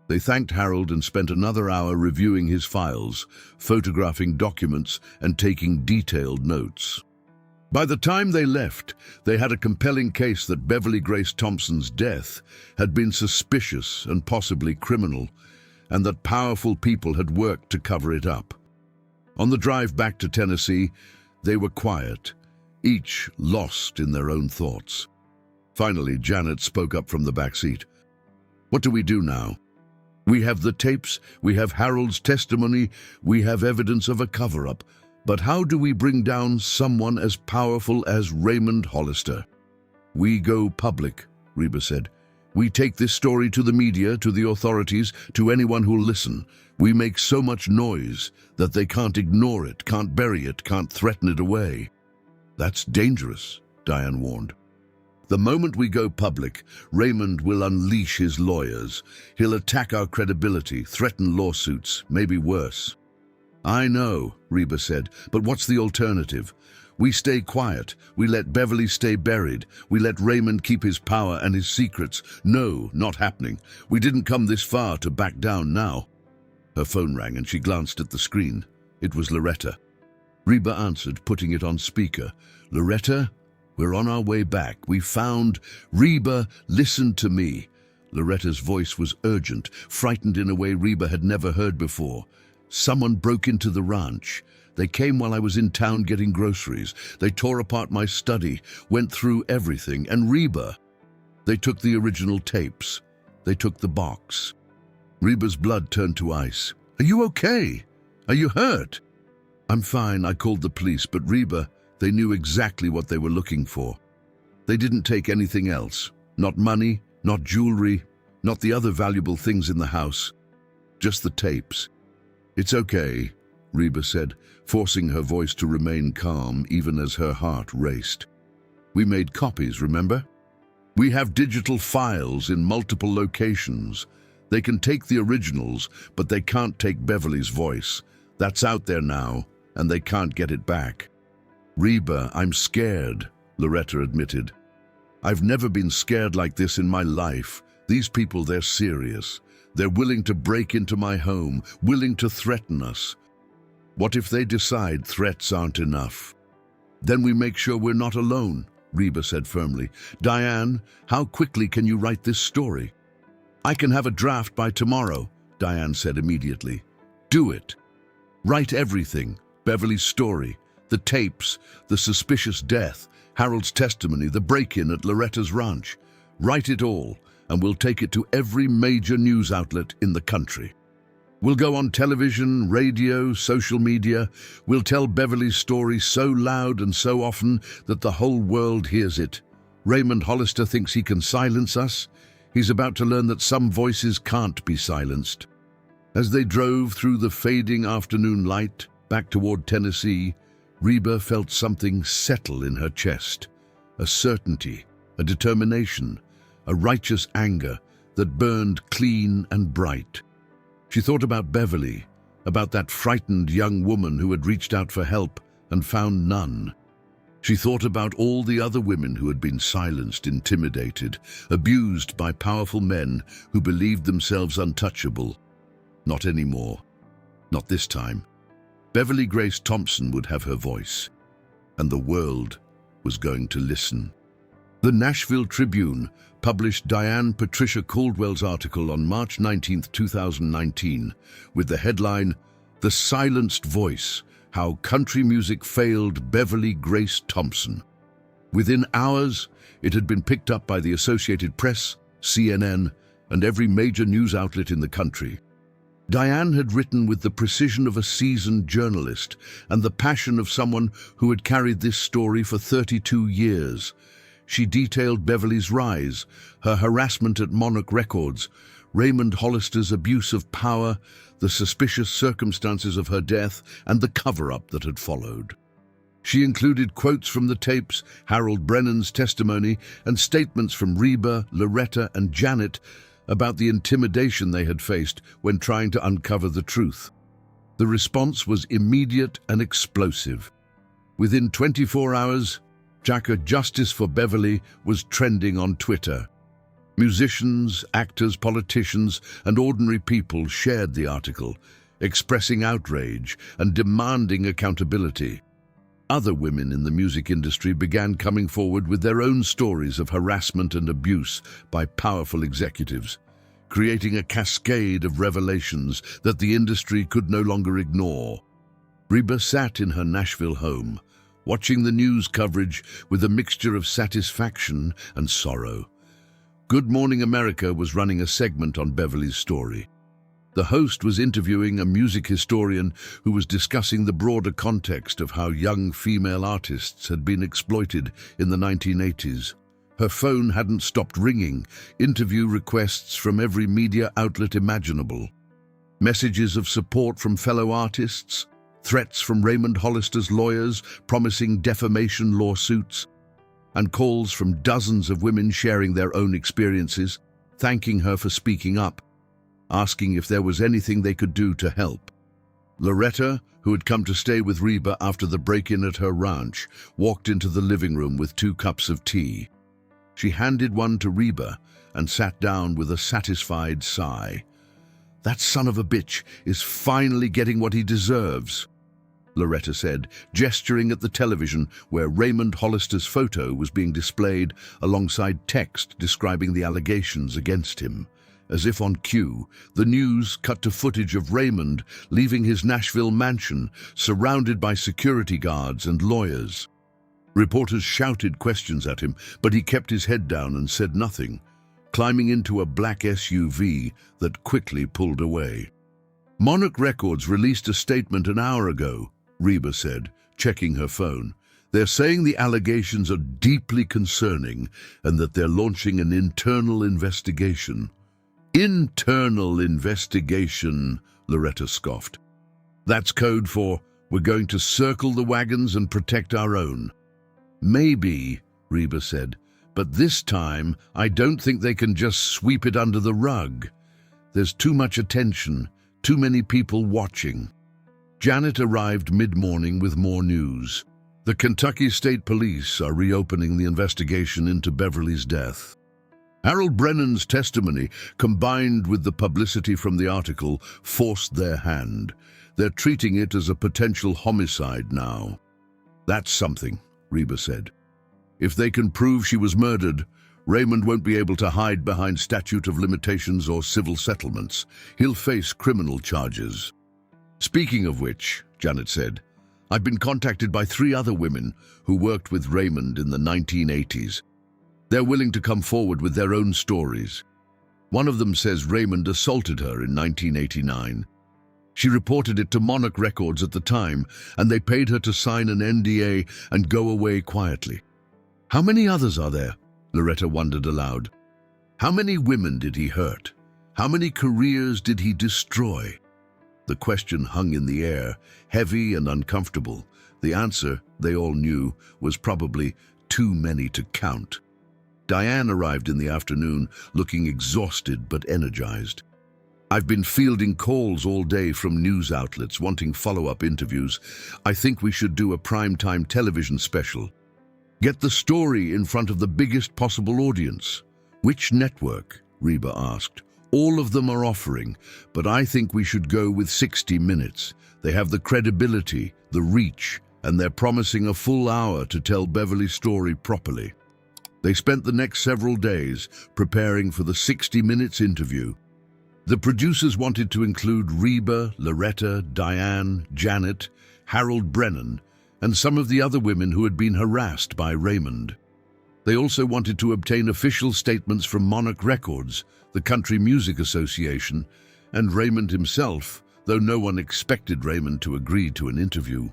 They thanked Harold and spent another hour reviewing his files, photographing documents and taking detailed notes. By the time they left, they had a compelling case that Beverly Grace Thompson's death had been suspicious and possibly criminal, and that powerful people had worked to cover it up. On the drive back to Tennessee, they were quiet, each lost in their own thoughts. Finally, Janet spoke up from the back seat. "What do we do now? We have the tapes, we have Harold's testimony, we have evidence of a cover-up. But how do we bring down someone as powerful as Raymond Hollister?" "We go public," Reba said. "We take this story to the media, to the authorities, to anyone who'll listen. We make so much noise that they can't ignore it, can't bury it, can't threaten it away." "That's dangerous," Diane warned. "The moment we go public, Raymond will unleash his lawyers. He'll attack our credibility, threaten lawsuits, maybe worse." "I know," Reba said, "but what's the alternative? We stay quiet, we let Beverly stay buried, we let Raymond keep his power and his secrets. No, not happening. We didn't come this far to back down now." Her phone rang and she glanced at the screen. It was Loretta. Reba answered, putting it on speaker. "Loretta? We're on our way back. We found—" "Reba, listen to me." Loretta's voice was urgent, frightened in a way Reba had never heard before. "Someone broke into the ranch. They came while I was in town getting groceries. They tore apart my study, went through everything, and Reba, they took the original tapes. They took the box." Reba's blood turned to ice. "Are you okay? Are you hurt?" "I'm fine. I called the police, but Reba, they knew exactly what they were looking for. They didn't take anything else. Not money, not jewelry, not the other valuable things in the house. Just the tapes." "It's okay," Reba said, forcing her voice to remain calm even as her heart raced. "We made copies, remember? We have digital files in multiple locations. They can take the originals, but they can't take Beverly's voice. That's out there now, and they can't get it back." "Reba, I'm scared," Loretta admitted. "I've never been scared like this in my life. These people, they're serious. They're willing to break into my home, willing to threaten us. What if they decide threats aren't enough?" "Then we make sure we're not alone," Reba said firmly. "Diane, how quickly can you write this story?" "I can have a draft by tomorrow," Diane said immediately. "Do it. Write everything, Beverly's story, the tapes, the suspicious death, Harold's testimony, the break-in at Loretta's ranch. Write it all, and we'll take it to every major news outlet in the country. We'll go on television, radio, social media. We'll tell Beverly's story so loud and so often that the whole world hears it. Raymond Hollister thinks he can silence us. He's about to learn that some voices can't be silenced." As they drove through the fading afternoon light, Back toward Tennessee, Reba felt something settle in her chest, a certainty, a determination, a righteous anger that burned clean and bright. She thought about Beverly, about that frightened young woman who had reached out for help and found none. She thought about all the other women who had been silenced, intimidated, abused by powerful men who believed themselves untouchable. Not anymore. Not this time. Beverly Grace Thompson would have her voice, and the world was going to listen. The Nashville Tribune published Diane Patricia Caldwell's article on March 19, 2019, with the headline, "The Silenced Voice: How Country Music Failed Beverly Grace Thompson." Within hours, it had been picked up by the Associated Press, CNN, and every major news outlet in the country. Diane had written with the precision of a seasoned journalist and the passion of someone who had carried this story for 32 years. She detailed Beverly's rise, her harassment at Monarch Records, Raymond Hollister's abuse of power, the suspicious circumstances of her death, and the cover-up that had followed. She included quotes from the tapes, Harold Brennan's testimony, and statements from Reba, Loretta, and Janet about the intimidation they had faced when trying to uncover the truth. The response was immediate and explosive. Within 24 hours, Justice for Beverly was trending on Twitter. Musicians, actors, politicians, and ordinary people shared the article, expressing outrage and demanding accountability. Other women in the music industry began coming forward with their own stories of harassment and abuse by powerful executives, creating a cascade of revelations that the industry could no longer ignore. Reba sat in her Nashville home, watching the news coverage with a mixture of satisfaction and sorrow. Good Morning America was running a segment on Beverly's story. The host was interviewing a music historian who was discussing the broader context of how young female artists had been exploited in the 1980s. Her phone hadn't stopped ringing, interview requests from every media outlet imaginable. Messages of support from fellow artists, threats from Raymond Hollister's lawyers promising defamation lawsuits, and calls from dozens of women sharing their own experiences, thanking her for speaking up, asking if there was anything they could do to help. Loretta, who had come to stay with Reba after the break-in at her ranch, walked into the living room with 2 cups of tea. She handed one to Reba and sat down with a satisfied sigh. "That son of a bitch is finally getting what he deserves," Loretta said, gesturing at the television where Raymond Hollister's photo was being displayed alongside text describing the allegations against him. As if on cue, the news cut to footage of Raymond leaving his Nashville mansion, surrounded by security guards and lawyers. Reporters shouted questions at him, but he kept his head down and said nothing, climbing into a black SUV that quickly pulled away. "Monarch Records released a statement an hour ago," Reba said, checking her phone. "They're saying the allegations are deeply concerning and that they're launching an internal investigation." "Internal investigation," Loretta scoffed. "That's code for, we're going to circle the wagons and protect our own." "Maybe," Reba said, "but this time I don't think they can just sweep it under the rug. There's too much attention, too many people watching." Janet arrived mid-morning with more news. The Kentucky State Police are reopening the investigation into Beverly's death. Harold Brennan's testimony, combined with the publicity from the article, forced their hand. They're treating it as a potential homicide now. "That's something," Reba said. "If they can prove she was murdered, Raymond won't be able to hide behind statute of limitations or civil settlements. He'll face criminal charges." "Speaking of which," Janet said, "I've been contacted by 3 other women who worked with Raymond in the 1980s. They're willing to come forward with their own stories. One of them says Raymond assaulted her in 1989. She reported it to Monarch Records at the time, and they paid her to sign an NDA and go away quietly." "How many others are there?" Loretta wondered aloud. "How many women did he hurt? How many careers did he destroy?" The question hung in the air, heavy and uncomfortable. The answer, they all knew, was probably too many to count. Diane arrived in the afternoon, looking exhausted but energized. "I've been fielding calls all day from news outlets wanting follow-up interviews. I think we should do a primetime television special. Get the story in front of the biggest possible audience." "Which network?" Reba asked. "All of them are offering, but I think we should go with 60 Minutes. They have the credibility, the reach, and they're promising a full hour to tell Beverly's story properly." They spent the next several days preparing for the 60 Minutes interview. The producers wanted to include Reba, Loretta, Diane, Janet, Harold Brennan, and some of the other women who had been harassed by Raymond. They also wanted to obtain official statements from Monarch Records, the Country Music Association, and Raymond himself, though no one expected Raymond to agree to an interview.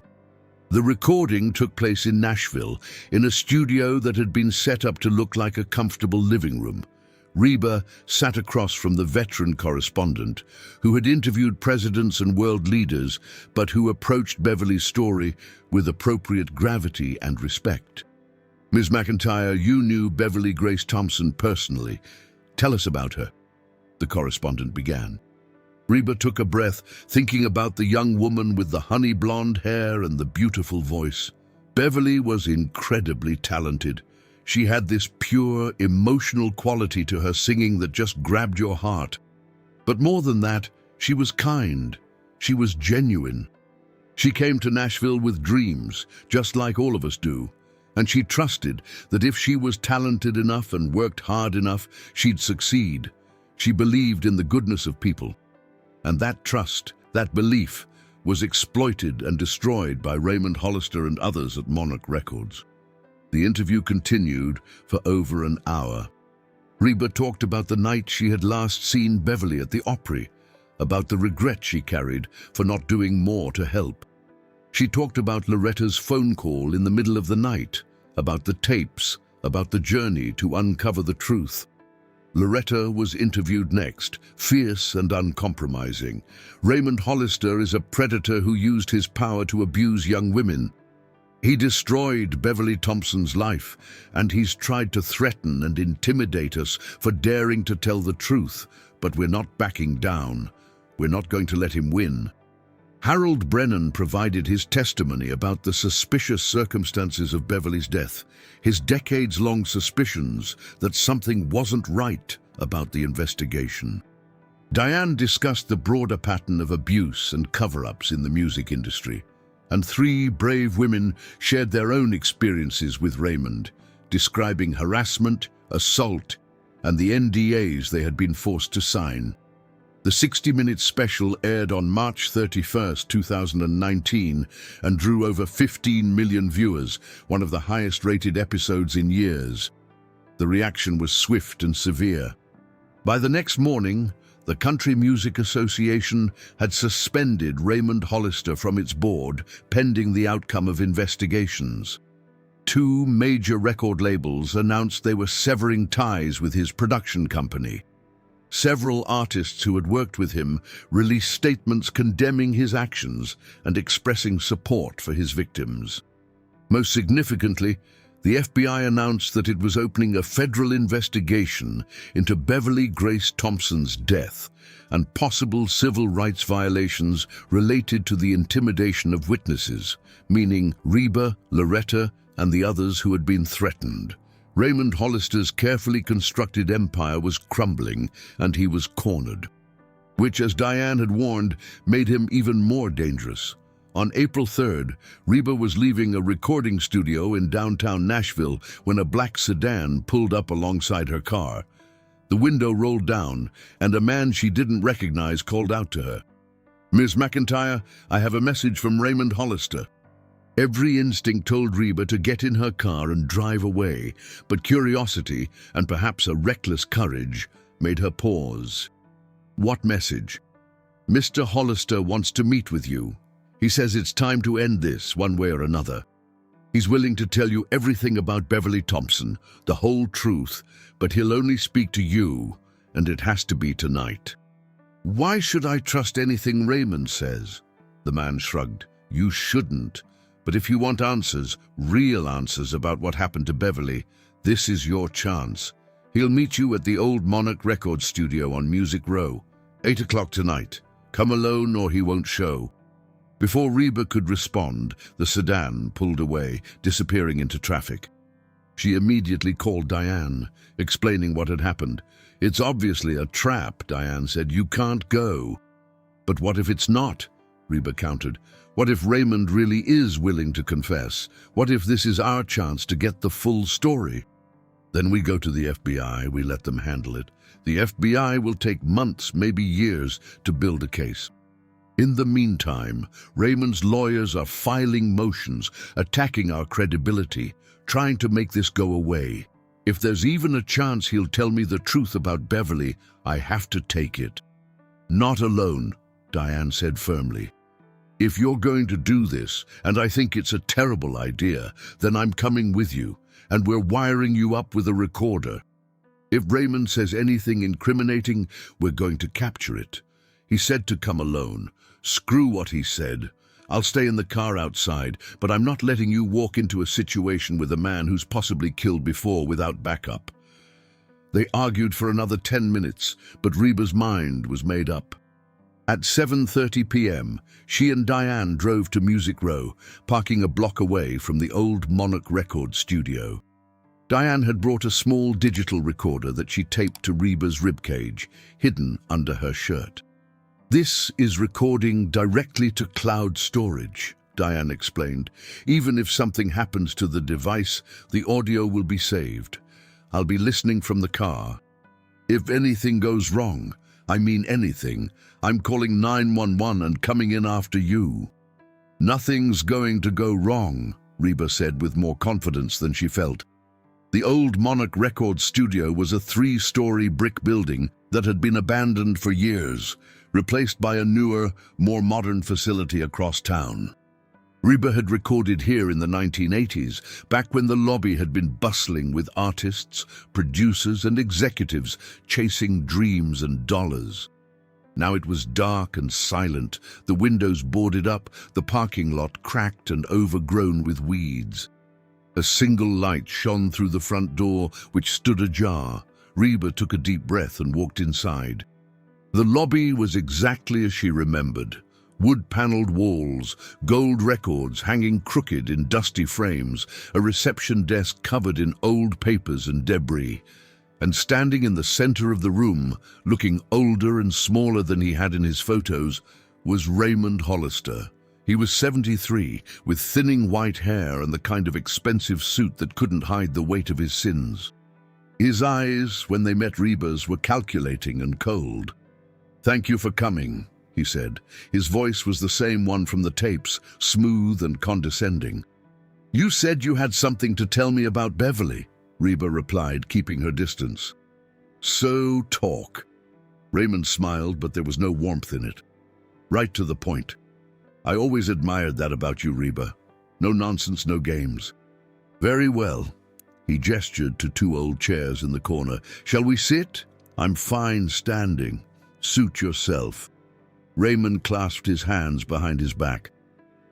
The recording took place in Nashville, in a studio that had been set up to look like a comfortable living room. Reba sat across from the veteran correspondent, who had interviewed presidents and world leaders, but who approached Beverly's story with appropriate gravity and respect. "Ms. McEntire, you knew Beverly Grace Thompson personally. Tell us about her," the correspondent began. Reba took a breath, thinking about the young woman with the honey blonde hair and the beautiful voice. Beverly was incredibly talented. She had this pure, emotional quality to her singing that just grabbed your heart. But more than that, she was kind. She was genuine. She came to Nashville with dreams, just like all of us do. And she trusted that if she was talented enough and worked hard enough, she'd succeed. She believed in the goodness of people. And that trust, that belief, was exploited and destroyed by Raymond Hollister and others at Monarch Records. The interview continued for over an hour. Reba talked about the night she had last seen Beverly at the Opry, about the regret she carried for not doing more to help. She talked about Loretta's phone call in the middle of the night, about the tapes, about the journey to uncover the truth. Loretta was interviewed next, fierce and uncompromising. "Raymond Hollister is a predator who used his power to abuse young women. He destroyed Beverly Thompson's life, and he's tried to threaten and intimidate us for daring to tell the truth, but we're not backing down. We're not going to let him win." Harold Brennan provided his testimony about the suspicious circumstances of Beverly's death, his decades-long suspicions that something wasn't right about the investigation. Diane discussed the broader pattern of abuse and cover-ups in the music industry, and 3 brave women shared their own experiences with Raymond, describing harassment, assault, and the NDAs they had been forced to sign. The 60 Minutes special aired on March 31, 2019, and drew over 15 million viewers, one of the highest-rated episodes in years. The reaction was swift and severe. By the next morning, the Country Music Association had suspended Raymond Hollister from its board, pending the outcome of investigations. 2 major record labels announced they were severing ties with his production company. Several artists who had worked with him released statements condemning his actions and expressing support for his victims. Most significantly, the FBI announced that it was opening a federal investigation into Beverly Grace Thompson's death and possible civil rights violations related to the intimidation of witnesses, meaning Reba, Loretta, and the others who had been threatened. Raymond Hollister's carefully constructed empire was crumbling, and he was cornered, which, as Diane had warned, made him even more dangerous. On April 3rd, Reba was leaving a recording studio in downtown Nashville when a black sedan pulled up alongside her car. The window rolled down, and a man she didn't recognize called out to her. "Ms. McEntire, I have a message from Raymond Hollister." Every instinct told Reba to get in her car and drive away, but curiosity, and perhaps a reckless courage, made her pause. "What message?" "Mr. Hollister wants to meet with you. He says it's time to end this, one way or another. He's willing to tell you everything about Beverly Thompson, the whole truth, but he'll only speak to you, and it has to be tonight." Why should I trust anything Raymond says? The man shrugged. You shouldn't. But if you want answers, real answers about what happened to Beverly, this is your chance. He'll meet you at the old Monarch Record Studio on Music Row, 8 o'clock tonight. Come alone or he won't show. Before Reba could respond, the sedan pulled away, disappearing into traffic. She immediately called Diane, explaining what had happened. It's obviously a trap, Diane said. You can't go. But what if it's not? Reba countered. What if Raymond really is willing to confess? What if this is our chance to get the full story? Then we go to the FBI, we let them handle it. The FBI will take months, maybe years, to build a case. In the meantime, Raymond's lawyers are filing motions, attacking our credibility, trying to make this go away. If there's even a chance he'll tell me the truth about Beverly, I have to take it. Not alone, Diane said firmly. If you're going to do this, and I think it's a terrible idea, then I'm coming with you, and we're wiring you up with a recorder. If Raymond says anything incriminating, we're going to capture it. He said to come alone. Screw what he said. I'll stay in the car outside, but I'm not letting you walk into a situation with a man who's possibly killed before without backup. They argued for another 10 minutes, but Reba's mind was made up. At 7:30 p.m., she and Diane drove to Music Row, parking a block away from the old Monarch Record Studio. Diane had brought a small digital recorder that she taped to Reba's ribcage, hidden under her shirt. This is recording directly to cloud storage, Diane explained. Even if something happens to the device, the audio will be saved. I'll be listening from the car. If anything goes wrong, I mean anything, I'm calling 911 and coming in after you. Nothing's going to go wrong, Reba said with more confidence than she felt. The old Monarch Record Studio was a 3-story brick building that had been abandoned for years, replaced by a newer, more modern facility across town. Reba had recorded here in the 1980s, back when the lobby had been bustling with artists, producers, and executives chasing dreams and dollars. Now it was dark and silent, the windows boarded up, the parking lot cracked and overgrown with weeds. A single light shone through the front door, which stood ajar. Reba took a deep breath and walked inside. The lobby was exactly as she remembered. Wood-paneled walls, gold records hanging crooked in dusty frames, a reception desk covered in old papers and debris. And standing in the center of the room, looking older and smaller than he had in his photos, was Raymond Hollister. He was 73, with thinning white hair and the kind of expensive suit that couldn't hide the weight of his sins. His eyes, when they met Reba's, were calculating and cold. "Thank you for coming," he said. His voice was the same one from the tapes, smooth and condescending. "You said you had something to tell me about Beverly," Reba replied, keeping her distance. "So talk." Raymond smiled, but there was no warmth in it. "Right to the point. I always admired that about you, Reba. No nonsense, no games." "Very well." He gestured to 2 old chairs in the corner. "Shall we sit?" "I'm fine standing. Suit yourself." Raymond clasped his hands behind his back.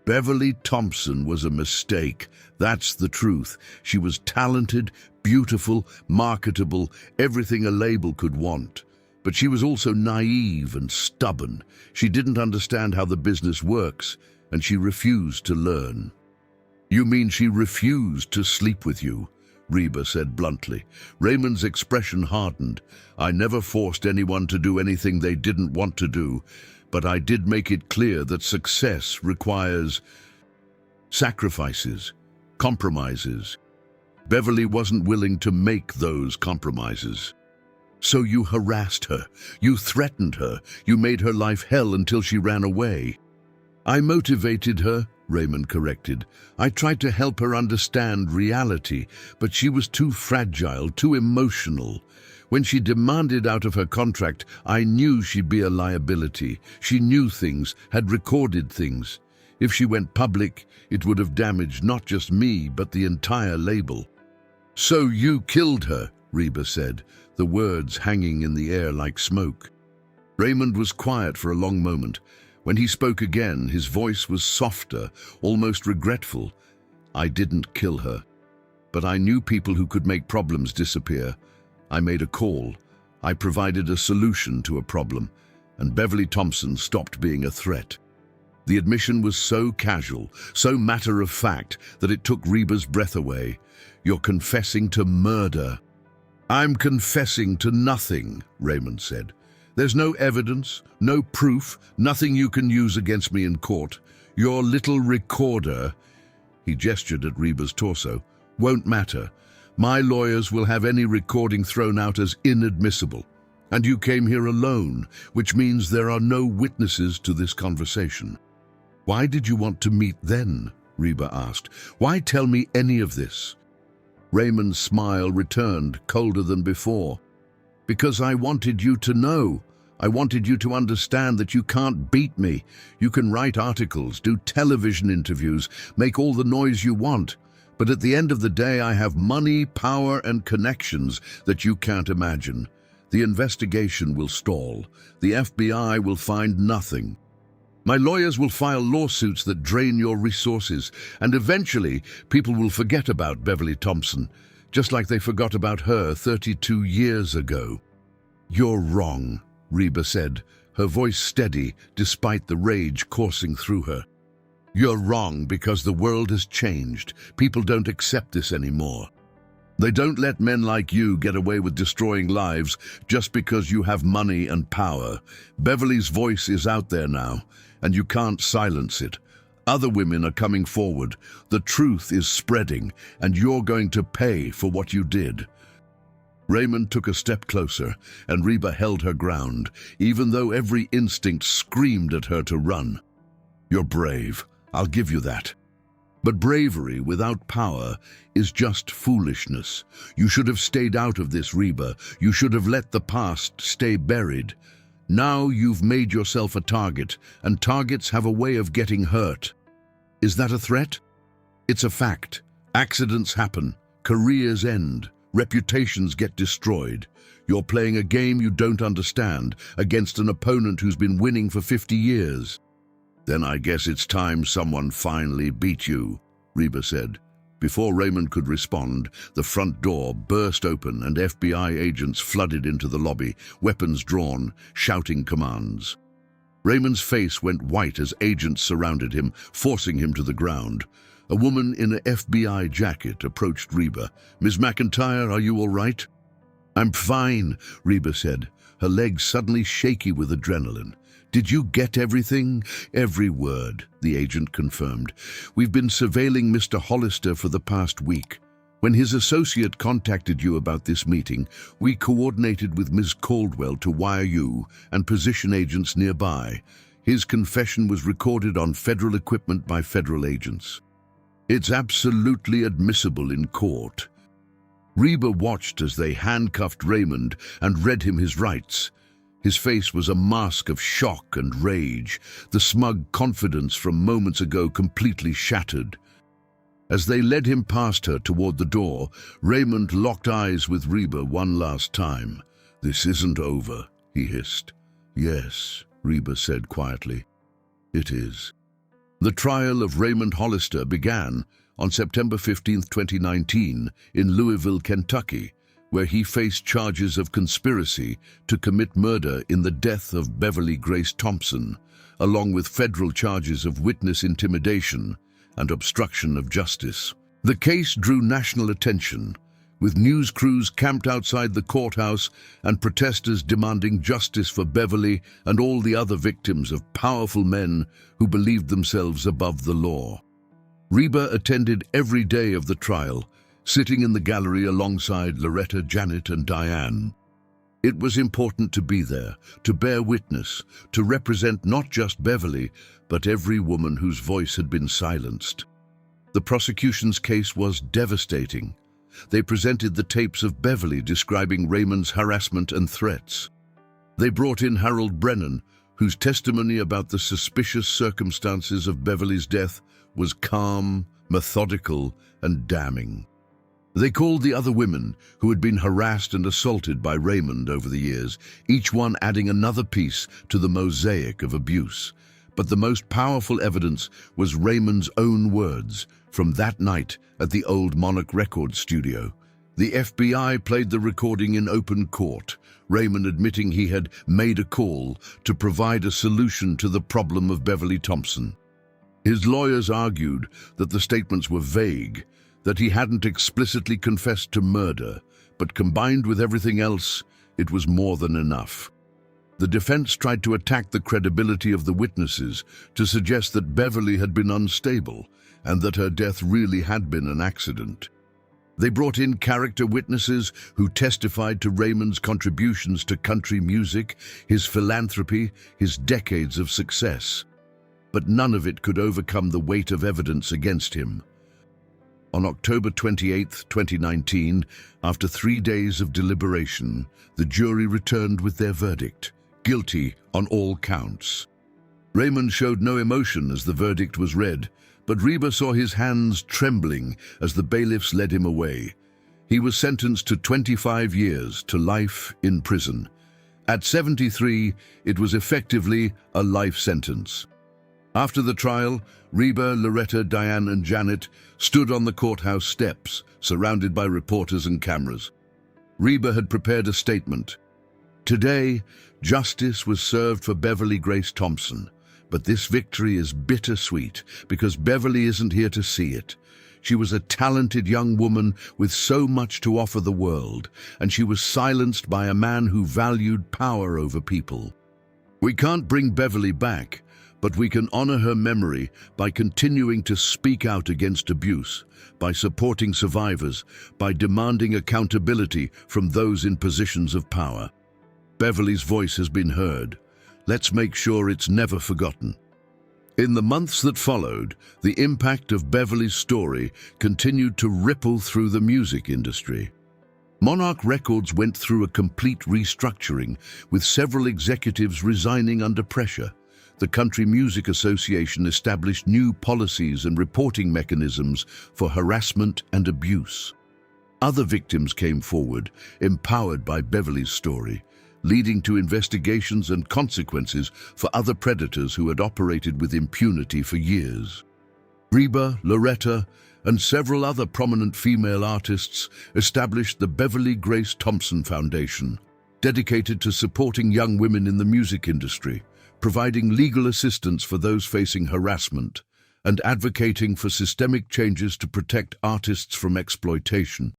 Beverly Thompson was a mistake. That's the truth. She was talented, beautiful, marketable, everything a label could want. But she was also naive and stubborn. She didn't understand how the business works, and she refused to learn. "You mean she refused to sleep with you?" Reba said bluntly. Raymond's expression hardened. "I never forced anyone to do anything they didn't want to do, but I did make it clear that success requires sacrifices, compromises. Beverly wasn't willing to make those compromises. So you harassed her, you threatened her, you made her life hell until she ran away." "I motivated her," Raymond corrected. "I tried to help her understand reality, but she was too fragile, too emotional. When she demanded out of her contract, I knew she'd be a liability. She knew things, had recorded things. If she went public, it would have damaged not just me, but the entire label." "So you killed her," Reba said, the words hanging in the air like smoke. Raymond was quiet for a long moment. When he spoke again, his voice was softer, almost regretful. "I didn't kill her, but I knew people who could make problems disappear. I made a call. I provided a solution to a problem, and Beverly Thompson stopped being a threat." The admission was so casual, so matter-of-fact, that it took Reba's breath away. "You're confessing to murder." "I'm confessing to nothing," Raymond said. "There's no evidence, no proof, nothing you can use against me in court. Your little recorder," he gestured at Reba's torso, "won't matter. My lawyers will have any recording thrown out as inadmissible. And you came here alone, which means there are no witnesses to this conversation." "Why did you want to meet then?" Reba asked. "Why tell me any of this?" Raymond's smile returned, colder than before. "Because I wanted you to know. I wanted you to understand that you can't beat me. You can write articles, do television interviews, make all the noise you want. But at the end of the day, I have money, power, and connections that you can't imagine. The investigation will stall. The FBI will find nothing. My lawyers will file lawsuits that drain your resources, and eventually people will forget about Beverly Thompson, just like they forgot about her 32 years ago." "You're wrong," Reba said, her voice steady despite the rage coursing through her. "You're wrong because the world has changed. People don't accept this anymore. They don't let men like you get away with destroying lives just because you have money and power. Beverly's voice is out there now, and you can't silence it. Other women are coming forward. The truth is spreading, and you're going to pay for what you did." Raymond took a step closer, and Reba held her ground, even though every instinct screamed at her to run. "You're brave. I'll give you that. But bravery without power is just foolishness. You should have stayed out of this, Reba. You should have let the past stay buried. Now you've made yourself a target, and targets have a way of getting hurt. Is that a threat? It's a fact. Accidents happen. Careers end. Reputations get destroyed. You're playing a game you don't understand against an opponent who's been winning for 50 years. "Then I guess it's time someone finally beat you," Reba said. Before Raymond could respond, the front door burst open and FBI agents flooded into the lobby, weapons drawn, shouting commands. Raymond's face went white as agents surrounded him, forcing him to the ground. A woman in an FBI jacket approached Reba. "Ms. McEntire, are you all right?" "I'm fine," Reba said, her legs suddenly shaky with adrenaline. "Did you get everything?" "Every word," the agent confirmed. "We've been surveilling Mr. Hollister for the past week. When his associate contacted you about this meeting, we coordinated with Ms. Caldwell to wire you and position agents nearby. His confession was recorded on federal equipment by federal agents. It's absolutely admissible in court." Reba watched as they handcuffed Raymond and read him his rights. His face was a mask of shock and rage, the smug confidence from moments ago completely shattered. As they led him past her toward the door, Raymond locked eyes with Reba one last time. "This isn't over," he hissed. "Yes," Reba said quietly. "It is." The trial of Raymond Hollister began on September 15, 2019, in Louisville, Kentucky, where he faced charges of conspiracy to commit murder in the death of Beverly Grace Thompson, along with federal charges of witness intimidation and obstruction of justice. The case drew national attention, with news crews camped outside the courthouse and protesters demanding justice for Beverly and all the other victims of powerful men who believed themselves above the law. Reba attended every day of the trial, sitting in the gallery alongside Loretta, Janet, and Diane. It was important to be there, to bear witness, to represent not just Beverly, but every woman whose voice had been silenced. The prosecution's case was devastating. They presented the tapes of Beverly describing Raymond's harassment and threats. They brought in Harold Brennan, whose testimony about the suspicious circumstances of Beverly's death was calm, methodical, and damning. They called the other women who had been harassed and assaulted by Raymond over the years, each one adding another piece to the mosaic of abuse. But the most powerful evidence was Raymond's own words from that night at the old Monarch Record studio. The FBI played the recording in open court, Raymond admitting he had made a call to provide a solution to the problem of Beverly Thompson. His lawyers argued that the statements were vague, that he hadn't explicitly confessed to murder, but combined with everything else, it was more than enough. The defense tried to attack the credibility of the witnesses, to suggest that Beverly had been unstable and that her death really had been an accident. They brought in character witnesses who testified to Raymond's contributions to country music, his philanthropy, his decades of success. But none of it could overcome the weight of evidence against him. On October 28, 2019, after 3 days of deliberation, the jury returned with their verdict, guilty on all counts. Raymond showed no emotion as the verdict was read, but REBA saw his hands trembling as the bailiffs led him away. He was sentenced to 25 years to life in prison. At 73, it was effectively a life sentence. After the trial, REBA, Loretta, Diane, and Janet stood on the courthouse steps, surrounded by reporters and cameras. REBA had prepared a statement. Today, justice was served for Beverly Grace Thompson, but this victory is bittersweet because Beverly isn't here to see it. She was a talented young woman with so much to offer the world, and she was silenced by a man who valued power over people. We can't bring Beverly back, but we can honor her memory by continuing to speak out against abuse, by supporting survivors, by demanding accountability from those in positions of power. Beverly's voice has been heard. Let's make sure it's never forgotten. In the months that followed, the impact of Beverly's story continued to ripple through the music industry. Monarch Records went through a complete restructuring, with several executives resigning under pressure. The Country Music Association established new policies and reporting mechanisms for harassment and abuse. Other victims came forward, empowered by Beverly's story, leading to investigations and consequences for other predators who had operated with impunity for years. REBA, Loretta, and several other prominent female artists established the Beverly Grace Thompson Foundation, dedicated to supporting young women in the music industry, providing legal assistance for those facing harassment, and advocating for systemic changes to protect artists from exploitation.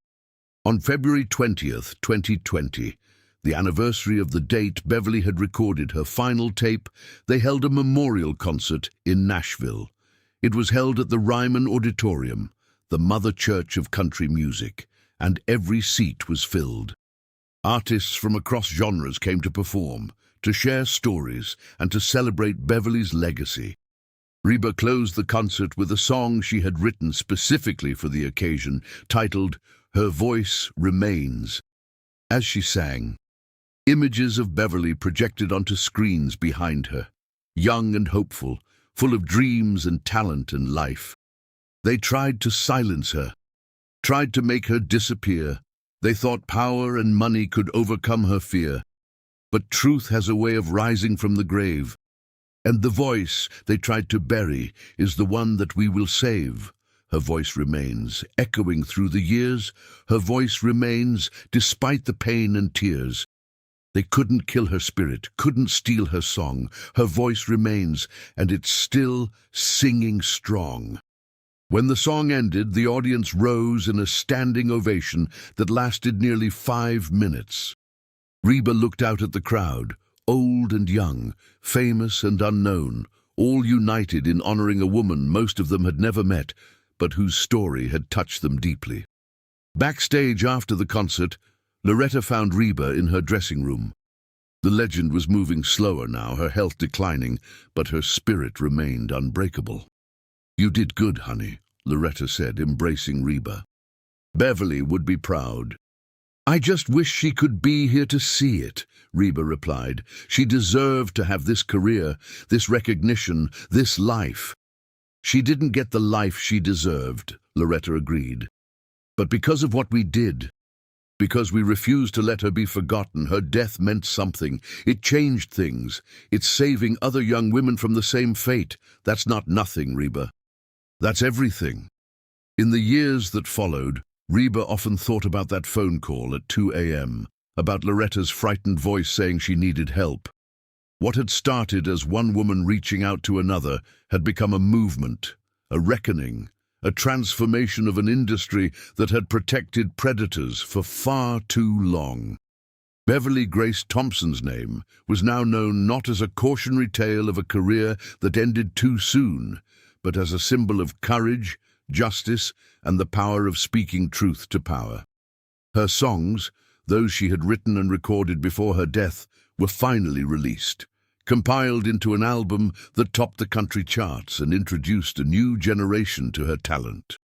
On February 20th, 2020, the anniversary of the date Beverly had recorded her final tape, they held a memorial concert in Nashville. It was held at the Ryman Auditorium, the mother church of country music, and every seat was filled. Artists from across genres came to perform, to share stories, and to celebrate Beverly's legacy. REBA closed the concert with a song she had written specifically for the occasion, titled "Her Voice Remains." As she sang, images of Beverly projected onto screens behind her, young and hopeful, full of dreams and talent and life. They tried to silence her, tried to make her disappear. They thought power and money could overcome her fear. But truth has a way of rising from the grave, and the voice they tried to bury is the one that we will save. Her voice remains, echoing through the years. Her voice remains, despite the pain and tears. They couldn't kill her spirit, couldn't steal her song. Her voice remains, and it's still singing strong. When the song ended, the audience rose in a standing ovation that lasted nearly 5 minutes. REBA looked out at the crowd, old and young, famous and unknown, all united in honoring a woman most of them had never met, but whose story had touched them deeply. Backstage after the concert, Loretta found REBA in her dressing room. The legend was moving slower now, her health declining, but her spirit remained unbreakable. "You did good, honey," Loretta said, embracing REBA. "Beverly would be proud." "I just wish she could be here to see it," REBA replied. "She deserved to have this career, this recognition, this life." "She didn't get the life she deserved," Loretta agreed. But because of what we did, because we refused to let her be forgotten, her death meant something. It changed things. It's saving other young women from the same fate. That's not nothing, Reba. That's everything. In the years that followed, Reba often thought about that phone call at 2 a.m., about Loretta's frightened voice saying she needed help. What had started as one woman reaching out to another had become a movement, a reckoning, a transformation of an industry that had protected predators for far too long. Beverly Grace Thompson's name was now known not as a cautionary tale of a career that ended too soon, but as a symbol of courage, justice, and the power of speaking truth to power. Her songs, those she had written and recorded before her death, were finally released, compiled into an album that topped the country charts and introduced a new generation to her talent.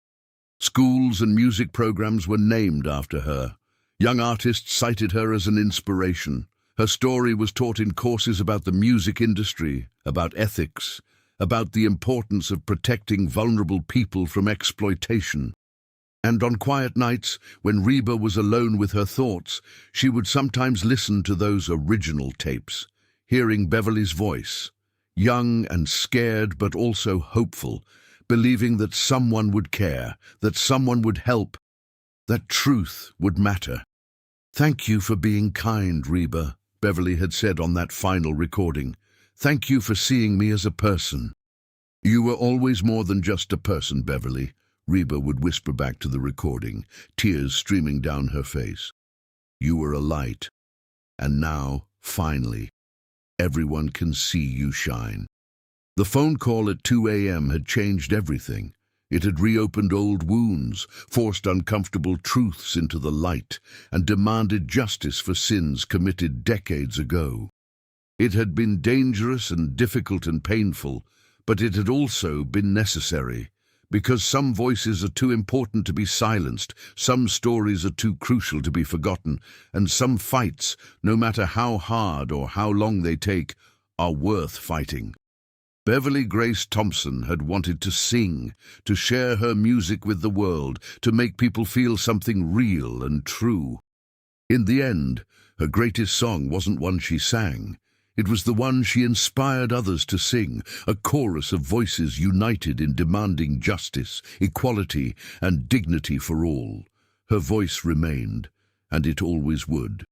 Schools and music programs were named after her. Young artists cited her as an inspiration. Her story was taught in courses about the music industry, about ethics, about the importance of protecting vulnerable people from exploitation. And on quiet nights, when Reba was alone with her thoughts, she would sometimes listen to those original tapes, hearing Beverly's voice, young and scared but also hopeful, believing that someone would care, that someone would help, that truth would matter. "Thank you for being kind, Reba," Beverly had said on that final recording. "Thank you for seeing me as a person." "You were always more than just a person, Beverly," Reba would whisper back to the recording, tears streaming down her face. "You were a light. And now, finally, everyone can see you shine." The phone call at 2 a.m. had changed everything. It had reopened old wounds, forced uncomfortable truths into the light, and demanded justice for sins committed decades ago. It had been dangerous and difficult and painful, but it had also been necessary, because some voices are too important to be silenced, some stories are too crucial to be forgotten, and some fights, no matter how hard or how long they take, are worth fighting. Beverly Grace Thompson had wanted to sing, to share her music with the world, to make people feel something real and true. In the end, her greatest song wasn't one she sang. It was the one she inspired others to sing, a chorus of voices united in demanding justice, equality, and dignity for all. Her voice remained, and it always would.